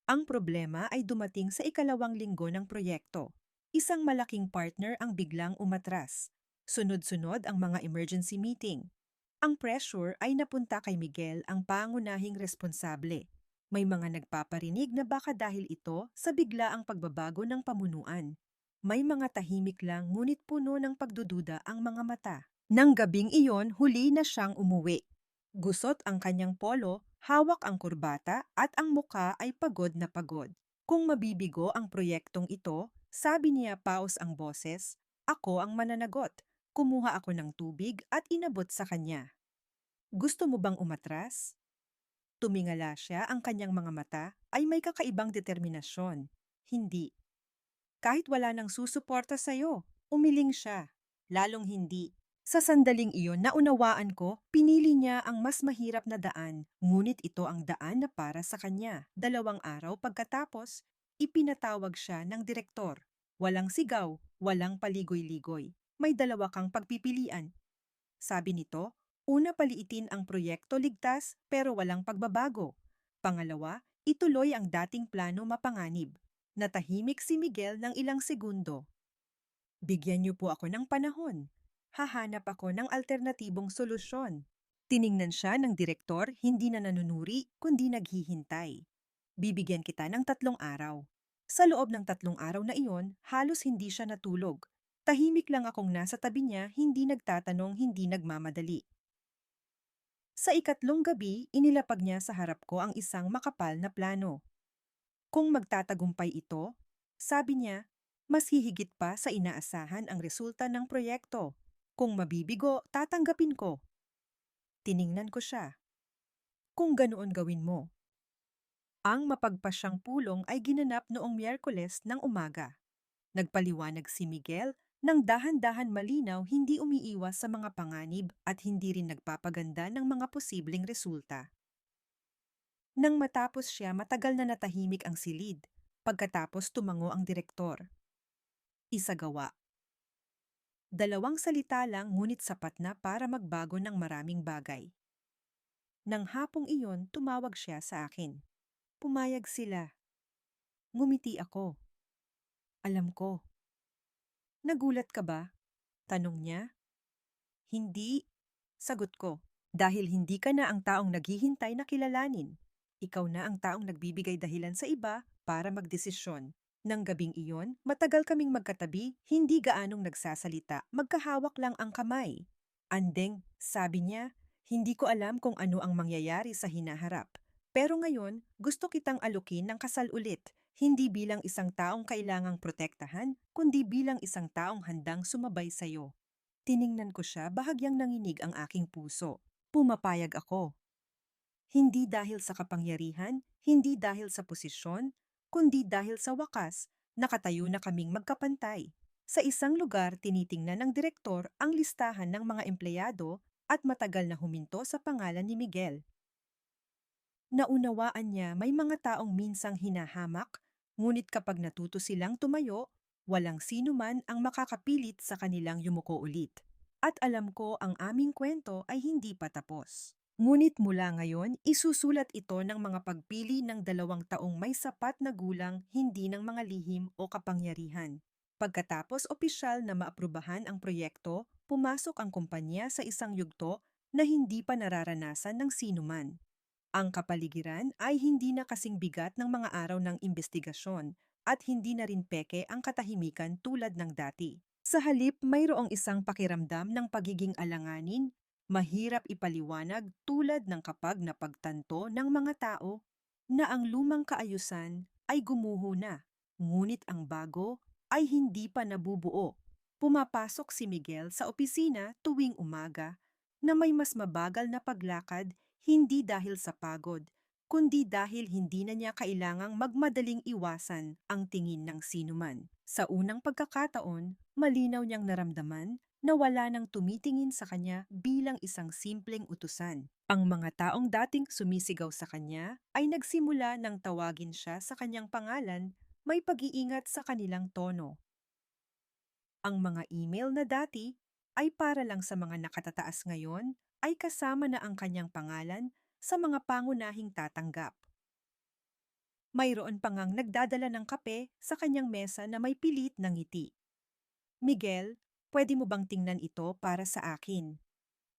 Ang problema ay dumating sa ikalawang linggo ng proyekto. Isang malaking partner ang biglang umatras. Sunod-sunod ang mga emergency meeting. Ang pressure ay napunta kay Miguel, ang pangunahing responsable. May mga nagpaparinig na baka dahil ito sa biglaang pagbabago ng pamunuan. May mga tahimik lang ngunit puno ng pagdududa ang mga mata. Nang gabing iyon, huli na siyang umuwi. Gusot ang kanyang polo, hawak ang kurbata at ang muka ay pagod na pagod. Kung mabibigo ang proyektong ito, sabi niya paus ang boses, ako ang mananagot. Kumuha ako ng tubig at inabot sa kanya. Gusto mo bang umatras? Tumingala siya, ang kanyang mga mata ay may kakaibang determinasyon. Hindi. Kahit wala nang susuporta sa'yo, umiling siya. Lalong hindi. Sa sandaling iyon, naunawaan ko, pinili niya ang mas mahirap na daan, ngunit ito ang daan na para sa kanya. 2 araw pagkatapos, ipinatawag siya ng direktor. Walang sigaw, walang paligoy-ligoy. May 2 kang pagpipilian. Sabi nito, una paliitin ang proyekto ligtas pero walang pagbabago. Pangalawa, ituloy ang dating plano mapanganib. Natahimik si Miguel ng ilang segundo. Bigyan niyo po ako ng panahon. Hahanap ako ng alternatibong solusyon. Tiningnan siya ng direktor, hindi na nanunuri, kundi naghihintay. Bibigyan kita ng 3 araw. Sa loob ng 3 araw na iyon, halos hindi siya natulog. Tahimik lang akong nasa tabi niya, hindi nagtatanong, hindi nagmamadali. Sa ikatlong gabi, inilapag niya sa harap ko ang isang makapal na plano. Kung magtatagumpay ito, sabi niya, mas hihigit pa sa inaasahan ang resulta ng proyekto. Kung mabibigo, tatanggapin ko. Tiningnan ko siya. Kung ganoon gawin mo. Ang mapagpasyang pulong ay ginanap noong Miyerkules ng umaga. Nagpaliwanag si Miguel ng dahan-dahan malinaw, hindi umiiwas sa mga panganib at hindi rin nagpapaganda ng mga posibleng resulta. Nang matapos siya, matagal na natahimik ang silid. Pagkatapos tumango ang direktor. Isagawa. 2 salita lang ngunit sapat na para magbago ng maraming bagay. Nang hapong iyon, tumawag siya sa akin. Pumayag sila. Ngumiti ako. Alam ko. Nagulat ka ba? Tanong niya. Hindi. Sagot ko. Dahil hindi ka na ang taong naghihintay na kilalanin. Ikaw na ang taong nagbibigay dahilan sa iba para magdesisyon. Nang gabing iyon, matagal kaming magkatabi, hindi gaanong nagsasalita, magkahawak lang ang kamay. Andeng, sabi niya, hindi ko alam kung ano ang mangyayari sa hinaharap. Pero ngayon, gusto kitang alukin ng kasal ulit, hindi bilang isang taong kailangang protektahan, kundi bilang isang taong handang sumabay sa'yo. Tiningnan ko siya, bahagyang nanginig ang aking puso. Pumapayag ako. Hindi dahil sa kapangyarihan, hindi dahil sa posisyon, kundi dahil sa wakas, nakatayo na kaming magkapantay. Sa isang lugar, tinitingnan ng direktor ang listahan ng mga empleyado at matagal na huminto sa pangalan ni Miguel. Naunawaan niya may mga taong minsang hinahamak, ngunit kapag natuto silang tumayo, walang sino man ang makakapilit sa kanilang yumuko ulit. At alam ko ang aming kwento ay hindi pa tapos. Ngunit mula ngayon, isusulat ito ng mga pagpili ng 2 taong may sapat na gulang, hindi ng mga lihim o kapangyarihan. Pagkatapos opisyal na maaprubahan ang proyekto, pumasok ang kumpanya sa isang yugto na hindi pa nararanasan ng sinuman. Ang kapaligiran ay hindi na kasing bigat ng mga araw ng imbestigasyon at hindi na rin peke ang katahimikan tulad ng dati. Sa halip, mayroong isang pakiramdam ng pagiging alanganin, mahirap ipaliwanag tulad ng kapag napagtanto ng mga tao na ang lumang kaayusan ay gumuho na, ngunit ang bago ay hindi pa nabubuo. Pumapasok si Miguel sa opisina tuwing umaga na may mas mabagal na paglakad, hindi dahil sa pagod, kundi dahil hindi na niya kailangang magmadaling iwasan ang tingin ng sinuman. Sa unang pagkakataon, malinaw niyang naramdaman na wala nang tumitingin sa kanya bilang isang simpleng utusan. Ang mga taong dating sumisigaw sa kanya ay nagsimula nang tawagin siya sa kanyang pangalan, may pag-iingat sa kanilang tono. Ang mga email na dati ay para lang sa mga nakatataas ngayon ay kasama na ang kanyang pangalan sa mga pangunahing tatanggap. Mayroon pa ngang nagdadala ng kape sa kanyang mesa na may pilit na ngiti. Miguel, pwede mo bang tingnan ito para sa akin?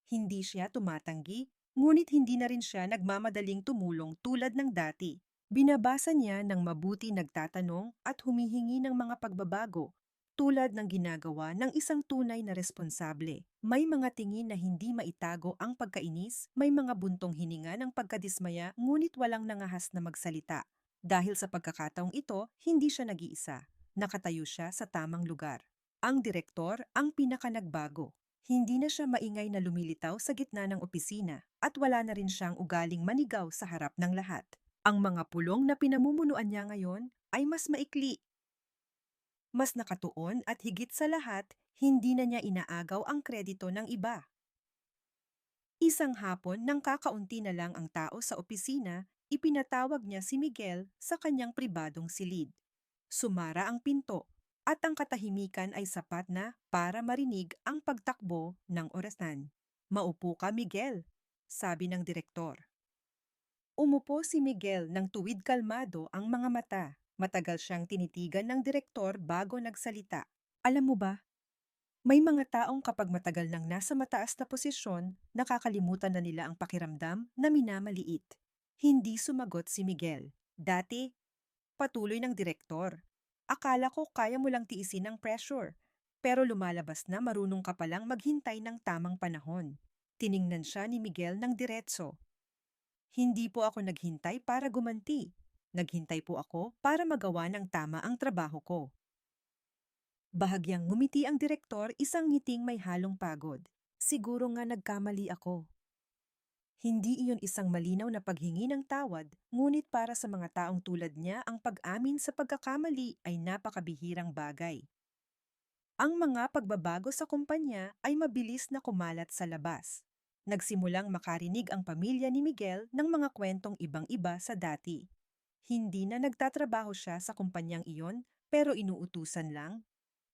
Hindi siya tumatanggi, ngunit hindi na rin siya nagmamadaling tumulong tulad ng dati. Binabasa niya ng mabuti, nagtatanong at humihingi ng mga pagbabago, tulad ng ginagawa ng isang tunay na responsable. May mga tingin na hindi maitago ang pagkainis, may mga buntong hininga ng pagkadismaya, ngunit walang nangahas na magsalita. Dahil sa pagkakataong ito, hindi siya nag-iisa. Nakatayo siya sa tamang lugar. Ang direktor ang pinakanagbago. Hindi na siya maingay na lumilitaw sa gitna ng opisina at wala na rin siyang ugaling manigaw sa harap ng lahat. Ang mga pulong na pinamumunuan niya ngayon ay mas maikli, mas nakatuon at higit sa lahat, hindi na niya inaagaw ang kredito ng iba. Isang hapon nang kakaunti na lang ang tao sa opisina, ipinatawag niya si Miguel sa kanyang pribadong silid. Sumara ang pinto at ang katahimikan ay sapat na para marinig ang pagtakbo ng orasan. Maupo ka, Miguel, sabi ng direktor. Umupo si Miguel ng tuwid, kalmado ang mga mata. Matagal siyang tinitigan ng direktor bago nagsalita. Alam mo ba, may mga taong kapag matagal nang nasa mataas na posisyon, nakakalimutan na nila ang pakiramdam na minamaliit. Hindi sumagot si Miguel. Dati, patuloy ng direktor. Akala ko kaya mo lang tiisin ang pressure. Pero lumalabas na marunong ka palang maghintay ng tamang panahon. Tiningnan siya ni Miguel ng diretso. Hindi po ako naghintay para gumanti. Naghintay po ako para magawa ng tama ang trabaho ko. Bahagyang ngumiti ang direktor, isang ngiting may halong pagod. Siguro nga nagkamali ako. Hindi iyon isang malinaw na paghingi ng tawad, ngunit para sa mga taong tulad niya ang pag-amin sa pagkakamali ay napakabihirang bagay. Ang mga pagbabago sa kumpanya ay mabilis na kumalat sa labas. Nagsimulang makarinig ang pamilya ni Miguel ng mga kwentong ibang-iba sa dati. Hindi na nagtatrabaho siya sa kumpanyang iyon pero inuutusan lang.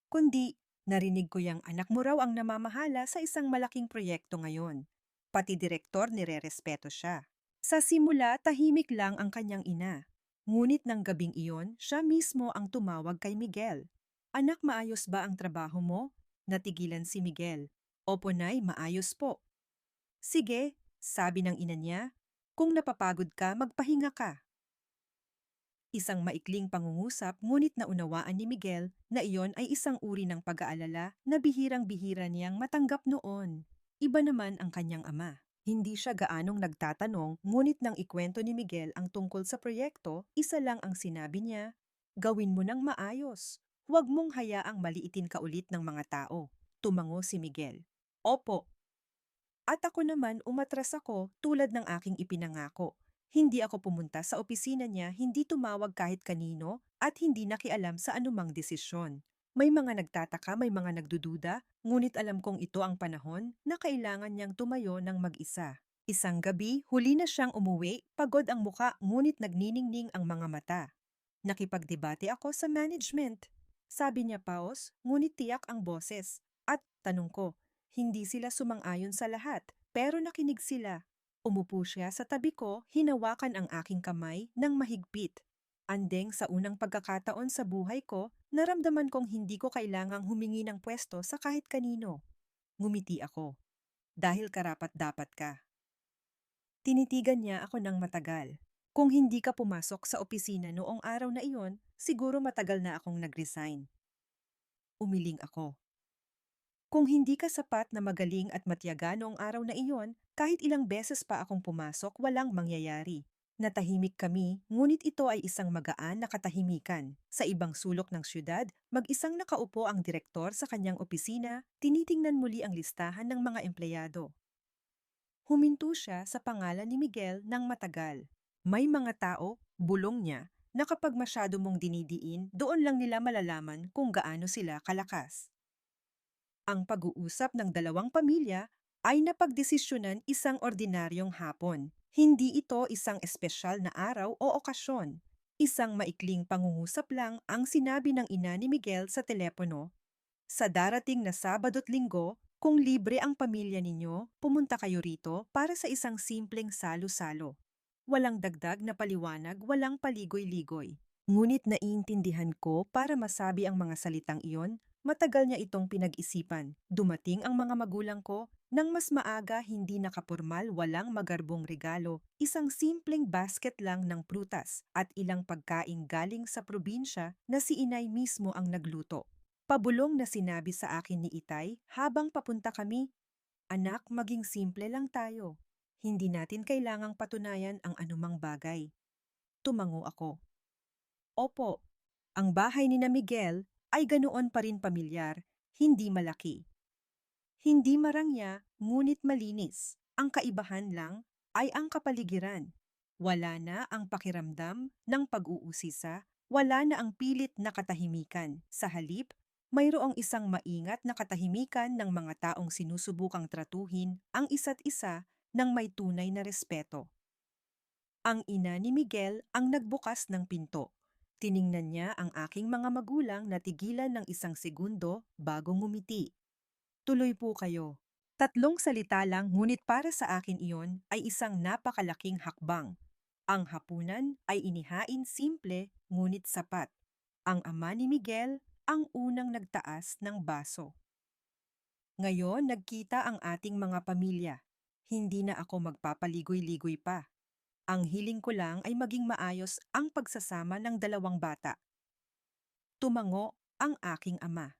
Kundi, narinig ko yang anak mo raw ang namamahala sa isang malaking proyekto ngayon. Pati direktor nire-respeto siya. Sa simula, tahimik lang ang kanyang ina. Ngunit ng gabing iyon, siya mismo ang tumawag kay Miguel. Anak, maayos ba ang trabaho mo? Natigilan si Miguel. Opo, Nay, maayos po. Sige, sabi ng ina niya. Kung napapagod ka, magpahinga ka. Isang maikling pangungusap, ngunit naunawaan ni Miguel na iyon ay isang uri ng pag-aalala na bihirang-bihira niyang matanggap noon. Iba naman ang kanyang ama. Hindi siya gaanong nagtatanong, ngunit nang ikwento ni Miguel ang tungkol sa proyekto, isa lang ang sinabi niya, gawin mo ng maayos. Huwag mong hayaang maliitin ka ulit ng mga tao. Tumango si Miguel. Opo. At ako naman umatras ako tulad ng aking ipinangako. Hindi ako pumunta sa opisina niya, hindi tumawag kahit kanino, at hindi nakialam sa anumang desisyon. May mga nagtataka, may mga nagdududa, ngunit alam kong ito ang panahon na kailangan niyang tumayo ng mag-isa. Isang gabi, huli na siyang umuwi, pagod ang muka ngunit nagniningning ang mga mata. Nakipagdebate ako sa management. Sabi niya paos, ngunit tiyak ang boses. At tanong ko, hindi sila sumang-ayon sa lahat, pero nakinig sila. Umupo siya sa tabi ko, hinawakan ang aking kamay ng mahigpit. Andeng sa unang pagkakataon sa buhay ko, naramdaman kong hindi ko kailangang humingi ng pwesto sa kahit kanino. Ngumiti ako. Dahil karapat-dapat ka. Tinitigan niya ako ng matagal. Kung hindi ka pumasok sa opisina noong araw na iyon, siguro matagal na akong nag-resign. Umiling ako. Kung hindi ka sapat na magaling at matyaga noong araw na iyon, kahit ilang beses pa akong pumasok, walang mangyayari. Natahimik kami, ngunit ito ay isang magaan na katahimikan. Sa ibang sulok ng syudad, mag-isang nakaupo ang direktor sa kanyang opisina, tinitingnan muli ang listahan ng mga empleyado. Huminto siya sa pangalan ni Miguel ng matagal. May mga tao, bulong niya, na kapag masyado mong dinidiin, doon lang nila malalaman kung gaano sila kalakas. Ang pag-uusap ng dalawang pamilya ay napagdesisyonan isang ordinaryong hapon. Hindi ito isang espesyal na araw o okasyon. Isang maikling pangungusap lang ang sinabi ng ina ni Miguel sa telepono. Sa darating na Sabado't Linggo, kung libre ang pamilya ninyo, pumunta kayo rito para sa isang simpleng salo-salo. Walang dagdag na paliwanag, walang paligoy-ligoy. Ngunit naiintindihan ko para masabi ang mga salitang iyon, matagal niya itong pinag-isipan. Dumating ang mga magulang ko, nang mas maaga hindi nakapurmal, walang magarbong regalo, isang simpleng basket lang ng prutas at ilang pagkaing galing sa probinsya na si inay mismo ang nagluto. Pabulong na sinabi sa akin ni Itay habang papunta kami, anak, maging simple lang tayo. Hindi natin kailangang patunayan ang anumang bagay. Tumango ako. Opo, ang bahay ni na Miguel ay ganoon pa rin pamilyar, hindi malaki. Hindi marangya, ngunit malinis. Ang kaibahan lang ay ang kapaligiran. Wala na ang pakiramdam ng pag-uusisa, wala na ang pilit na katahimikan. Sa halip, mayroong isang maingat na katahimikan ng mga taong sinusubukang tratuhin ang isa't isa ng may tunay na respeto. Ang ina ni Miguel ang nagbukas ng pinto. Tiningnan niya ang aking mga magulang na tigilan ng isang segundo bago ngumiti. Tuloy po kayo. Tatlong salita lang ngunit para sa akin iyon ay isang napakalaking hakbang. Ang hapunan ay inihain simple ngunit sapat. Ang ama ni Miguel ang unang nagtaas ng baso. Ngayon nagkita ang ating mga pamilya. Hindi na ako magpapaligoy-ligoy pa. Ang hiling ko lang ay maging maayos ang pagsasama ng dalawang bata. Tumango ang aking ama.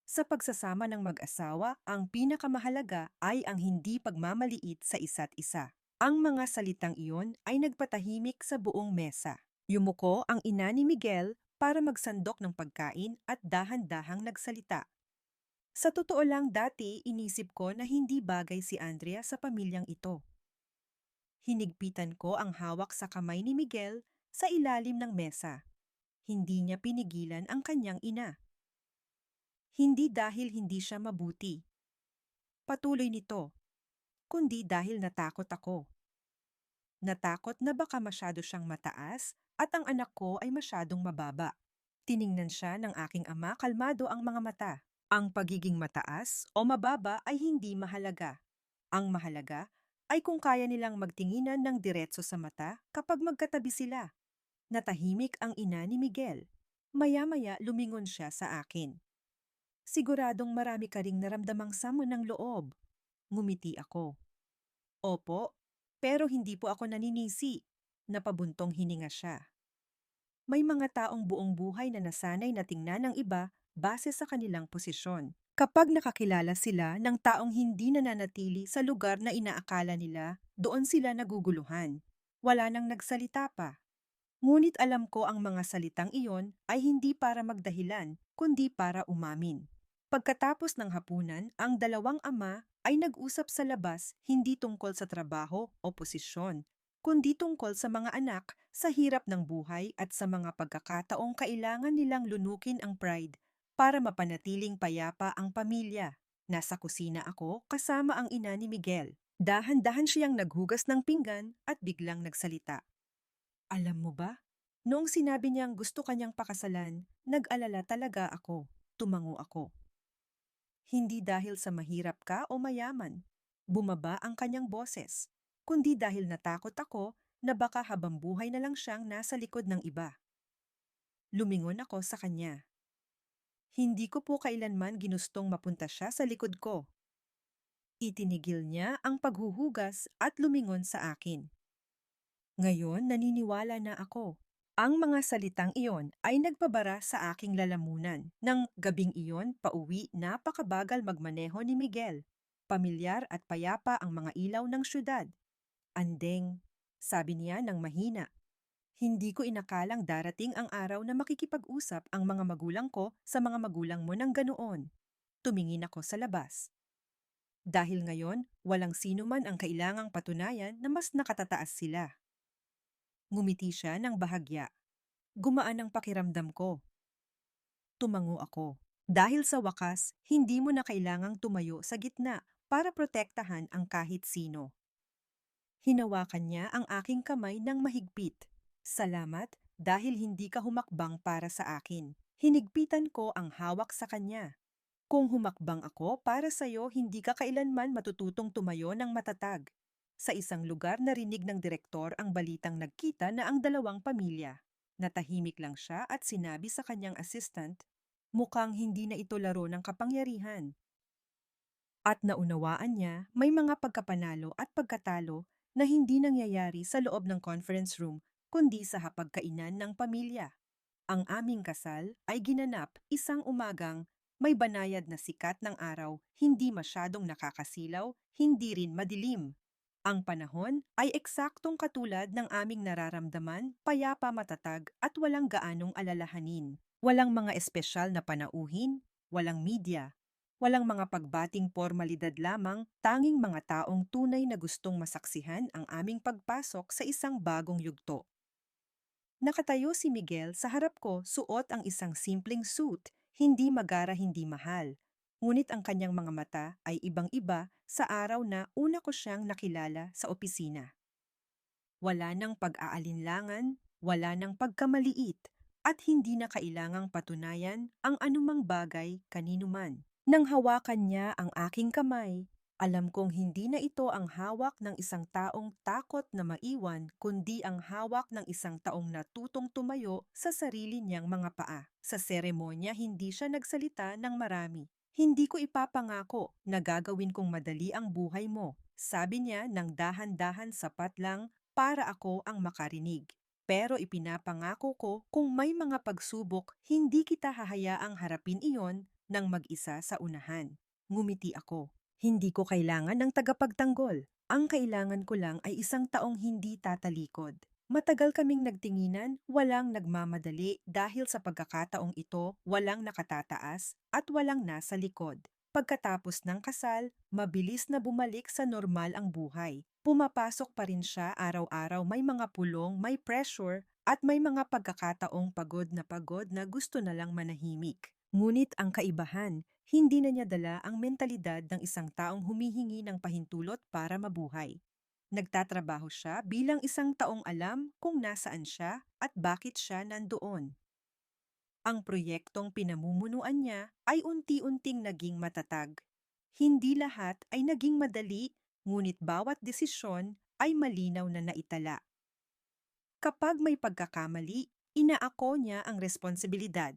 Sa pagsasama ng mag-asawa, ang pinakamahalaga ay ang hindi pagmamaliit sa isa't isa. Ang mga salitang iyon ay nagpatahimik sa buong mesa. Yumuko ang ina ni Miguel para magsandok ng pagkain at dahan-dahang nagsalita. Sa totoo lang dati, inisip ko na hindi bagay si Andrea sa pamilyang ito. Hinigpitan ko ang hawak sa kamay ni Miguel sa ilalim ng mesa. Hindi niya pinigilan ang kanyang ina. Hindi dahil hindi siya mabuti. Patuloy nito, kundi dahil natakot ako. Natakot na baka masyado siyang mataas at ang anak ko ay masyadong mababa. Tiningnan siya ng aking ama, kalmado ang mga mata. Ang pagiging mataas o mababa ay hindi mahalaga. Ang mahalaga ay kung kaya nilang magtinginan ng diretso sa mata kapag magkatabi sila. Natahimik ang ina ni Miguel. Maya-maya lumingon siya sa akin. Siguradong marami ka ring naramdamang samo ng loob. Ngumiti ako. Opo, pero hindi po ako naninisi. Napabuntong hininga siya. May mga taong buong buhay na nasanay na tingnan ng iba base sa kanilang posisyon. Kapag nakakilala sila ng taong hindi nananatili sa lugar na inaakala nila, doon sila naguguluhan. Wala nang nagsalita pa. Ngunit alam ko ang mga salitang iyon ay hindi para magdahilan, kundi para umamin. Pagkatapos ng hapunan, ang dalawang ama ay nag-usap sa labas hindi tungkol sa trabaho o posisyon, kundi tungkol sa mga anak, sa hirap ng buhay at sa mga pagkakataong kailangan nilang lunukin ang pride para mapanatiling payapa ang pamilya. Nasa kusina ako kasama ang ina ni Miguel. Dahan-dahan siyang naghugas ng pinggan at biglang nagsalita. Alam mo ba? Noong sinabi niyang gusto kanyang pakasalan, nag-alala talaga ako. Tumango ako. Hindi dahil sa mahirap ka o mayaman. Bumaba ang kanyang boses. Kundi dahil natakot ako na baka habang buhay na lang siyang nasa likod ng iba. Lumingon ako sa kanya. Hindi ko po kailanman ginustong mapunta siya sa likod ko. Itinigil niya ang paghuhugas at lumingon sa akin. Ngayon naniniwala na ako. Ang mga salitang iyon ay nagpabara sa aking lalamunan. Nang gabing iyon, pauwi, napakabagal magmaneho ni Miguel. Pamilyar at payapa ang mga ilaw ng syudad. Andeng, sabi niya ng mahina. Hindi ko inakalang darating ang araw na makikipag-usap ang mga magulang ko sa mga magulang mo ng ganoon. Tumingin ako sa labas. Dahil ngayon, walang sino man ang kailangang patunayan na mas nakatataas sila. Ngumiti siya ng bahagya. Gumaan ang pakiramdam ko. Tumango ako. Dahil sa wakas, hindi mo na kailangang tumayo sa gitna para protektahan ang kahit sino. Hinawakan niya ang aking kamay ng mahigpit. Salamat dahil hindi ka humakbang para sa akin. Hinigpitan ko ang hawak sa kanya. Kung humakbang ako para sa'yo, hindi ka kailanman matututong tumayo ng matatag. Sa isang lugar narinig ng direktor ang balitang nagkita na ang dalawang pamilya. Natahimik lang siya at sinabi sa kanyang assistant, mukhang hindi na ito laro ng kapangyarihan. At naunawaan niya may mga pagkapanalo at pagkatalo na hindi nangyayari sa loob ng conference room kundi sa hapagkainan ng pamilya. Ang aming kasal ay ginanap isang umagang may banayad na sikat ng araw, hindi masyadong nakakasilaw, hindi rin madilim. Ang panahon ay eksaktong katulad ng aming nararamdaman, payapa matatag at walang gaanong alalahanin. Walang mga espesyal na panauhin, walang media, walang mga pagbating formalidad lamang, tanging mga taong tunay na gustong masaksihan ang aming pagpasok sa isang bagong yugto. Nakatayo si Miguel sa harap ko, suot ang isang simpleng suit, hindi magara hindi mahal. Ngunit ang kanyang mga mata ay ibang-iba sa araw na una ko siyang nakilala sa opisina. Wala nang pag-aalinlangan, wala nang pagkamaliit, at hindi na kailangang patunayan ang anumang bagay kanino man. Nang hawakan niya ang aking kamay, Alam kong hindi na ito ang hawak ng isang taong takot na maiwan, kundi ang hawak ng isang taong natutong tumayo sa sarili niyang mga paa. Sa seremonya, hindi siya nagsalita ng marami. Hindi ko ipapangako na gagawin kong madali ang buhay mo. Sabi niya ng dahan-dahan sapat lang para ako ang makarinig. Pero ipinapangako ko kung may mga pagsubok, hindi kita hahayaang harapin iyon ng mag-isa sa unahan. Ngumiti ako. Hindi ko kailangan ng tagapagtanggol. Ang kailangan ko lang ay isang taong hindi tatalikod. Matagal kaming nagtinginan, walang nagmamadali dahil sa pagkakataong ito, walang nakatataas at walang nasa likod. Pagkatapos ng kasal, mabilis na bumalik sa normal ang buhay. Pumapasok pa rin siya araw-araw, may mga pulong, may pressure, at may mga pagkakataong pagod na gusto na lang manahimik. Ngunit ang kaibahan, hindi na niya dala ang mentalidad ng isang taong humihingi ng pahintulot para mabuhay. Nagtatrabaho siya bilang isang taong alam kung nasaan siya at bakit siya nandoon. Ang proyektong pinamumunuan niya ay unti-unting naging matatag. Hindi lahat ay naging madali, ngunit bawat desisyon ay malinaw na naitala. Kapag may pagkakamali, inaako niya ang responsibilidad.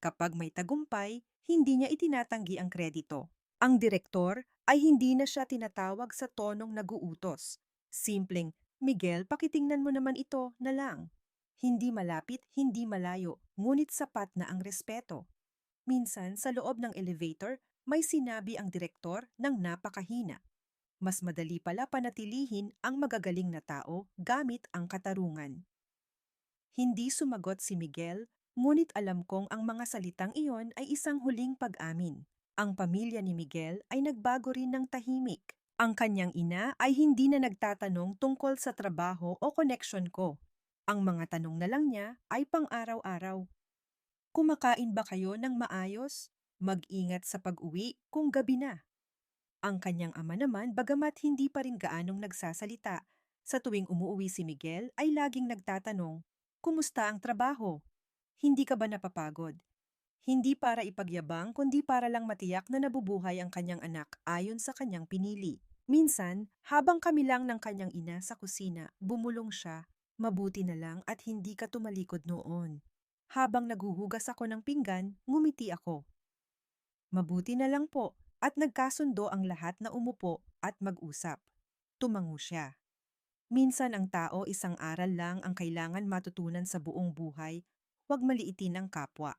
Kapag may tagumpay, hindi niya itinatanggi ang kredito. Ang direktor ay hindi na siya tinatawag sa tonong naguutos. Simpleng, Miguel, pakitingnan mo naman ito na lang. Hindi malapit, hindi malayo, ngunit sapat na ang respeto. Minsan, sa loob ng elevator, may sinabi ang direktor ng napakahina. Mas madali pala panatilihin ang magagaling na tao gamit ang katarungan. Hindi sumagot si Miguel, ngunit alam kong ang mga salitang iyon ay isang huling pag-amin. Ang pamilya ni Miguel ay nagbago rin ng tahimik. Ang kanyang ina ay hindi na nagtatanong tungkol sa trabaho o koneksyon ko. Ang mga tanong na lang niya ay pang-araw-araw. Kumakain ba kayo ng maayos? Mag-ingat sa pag-uwi kung gabi na. Ang kanyang ama naman, bagamat hindi pa rin gaanong nagsasalita, sa tuwing umuuwi si Miguel ay laging nagtatanong, "Kumusta ang trabaho? Hindi ka ba napapagod?" Hindi para ipagyabang, kundi para lang matiyak na nabubuhay ang kanyang anak ayon sa kanyang pinili. Minsan, habang kami lang ng kanyang ina sa kusina, bumulong siya, "Mabuti na lang at hindi ka tumalikod noon." Habang naguhugas ako ng pinggan, ngumiti ako. Mabuti na lang po, at nagkasundo ang lahat na umupo at mag-usap. Tumango siya. Minsan ang tao isang aral lang ang kailangan matutunan sa buong buhay, huwag maliitin ang kapwa.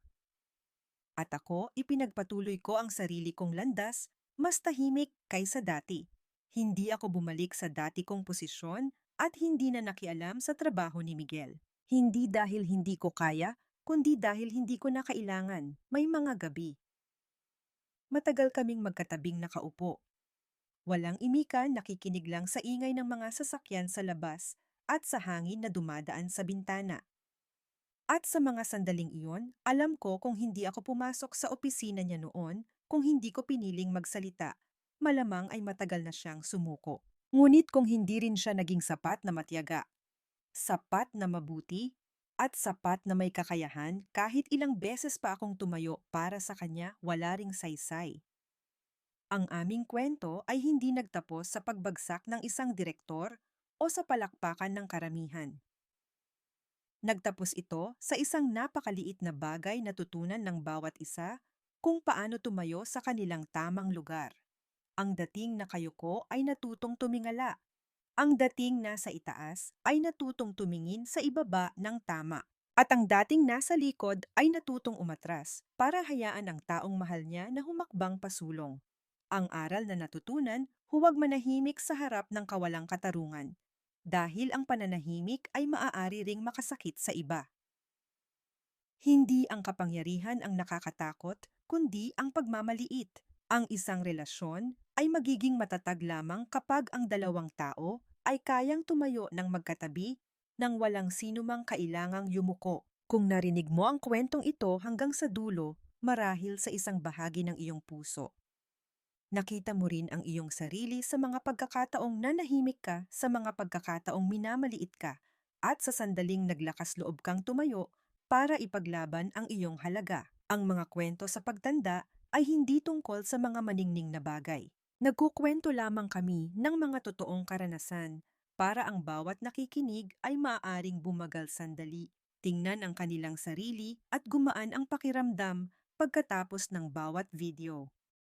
At ako, ipinagpatuloy ko ang sarili kong landas, mas tahimik kaysa dati. Hindi ako bumalik sa dati kong posisyon at hindi na nakialam sa trabaho ni Miguel. Hindi dahil hindi ko kaya, kundi dahil hindi ko na kailangan. May mga gabi. Matagal kaming magkatabing nakaupo. Walang imikan, nakikinig lang sa ingay ng mga sasakyan sa labas at sa hangin na dumadaan sa bintana. At sa mga sandaling iyon, alam ko kung hindi ako pumasok sa opisina niya noon, kung hindi ko piniling magsalita, malamang ay matagal na siyang sumuko. Ngunit kung hindi rin siya naging sapat na matyaga, sapat na mabuti, at sapat na may kakayahan, kahit ilang beses pa akong tumayo para sa kanya, wala ring saysay. Ang aming kwento ay hindi nagtapos sa pagbagsak ng isang direktor o sa palakpakan ng karamihan. Nagtapos ito sa isang napakaliit na bagay na tutunan ng bawat isa kung paano tumayo sa kanilang tamang lugar. Ang dating na kayuko ay natutong tumingala. Ang dating nasa itaas ay natutong tumingin sa ibaba ng tama. At ang dating nasa likod ay natutong umatras para hayaan ang taong mahal niya na humakbang pasulong. Ang aral na natutunan, huwag manahimik sa harap ng kawalang katarungan. Dahil ang pananahimik ay maaari ring makasakit sa iba. Hindi ang kapangyarihan ang nakakatakot, kundi ang pagmamaliit. Ang isang relasyon ay magiging matatag lamang kapag ang dalawang tao ay kayang tumayo ng magkatabi nang walang sinumang kailangang yumuko. Kung narinig mo ang kwentong ito hanggang sa dulo, marahil sa isang bahagi ng iyong puso, nakita mo rin ang iyong sarili sa mga pagkakataong nanahimik ka, sa mga pagkakataong minamaliit ka, at sa sandaling naglakas loob kang tumayo para ipaglaban ang iyong halaga. Ang mga kwento sa pagtanda ay hindi tungkol sa mga maningning na bagay. Nagkukwento lamang kami ng mga totoong karanasan para ang bawat nakikinig ay maaaring bumagal sandali, tingnan ang kanilang sarili at gumaan ang pakiramdam pagkatapos ng bawat video.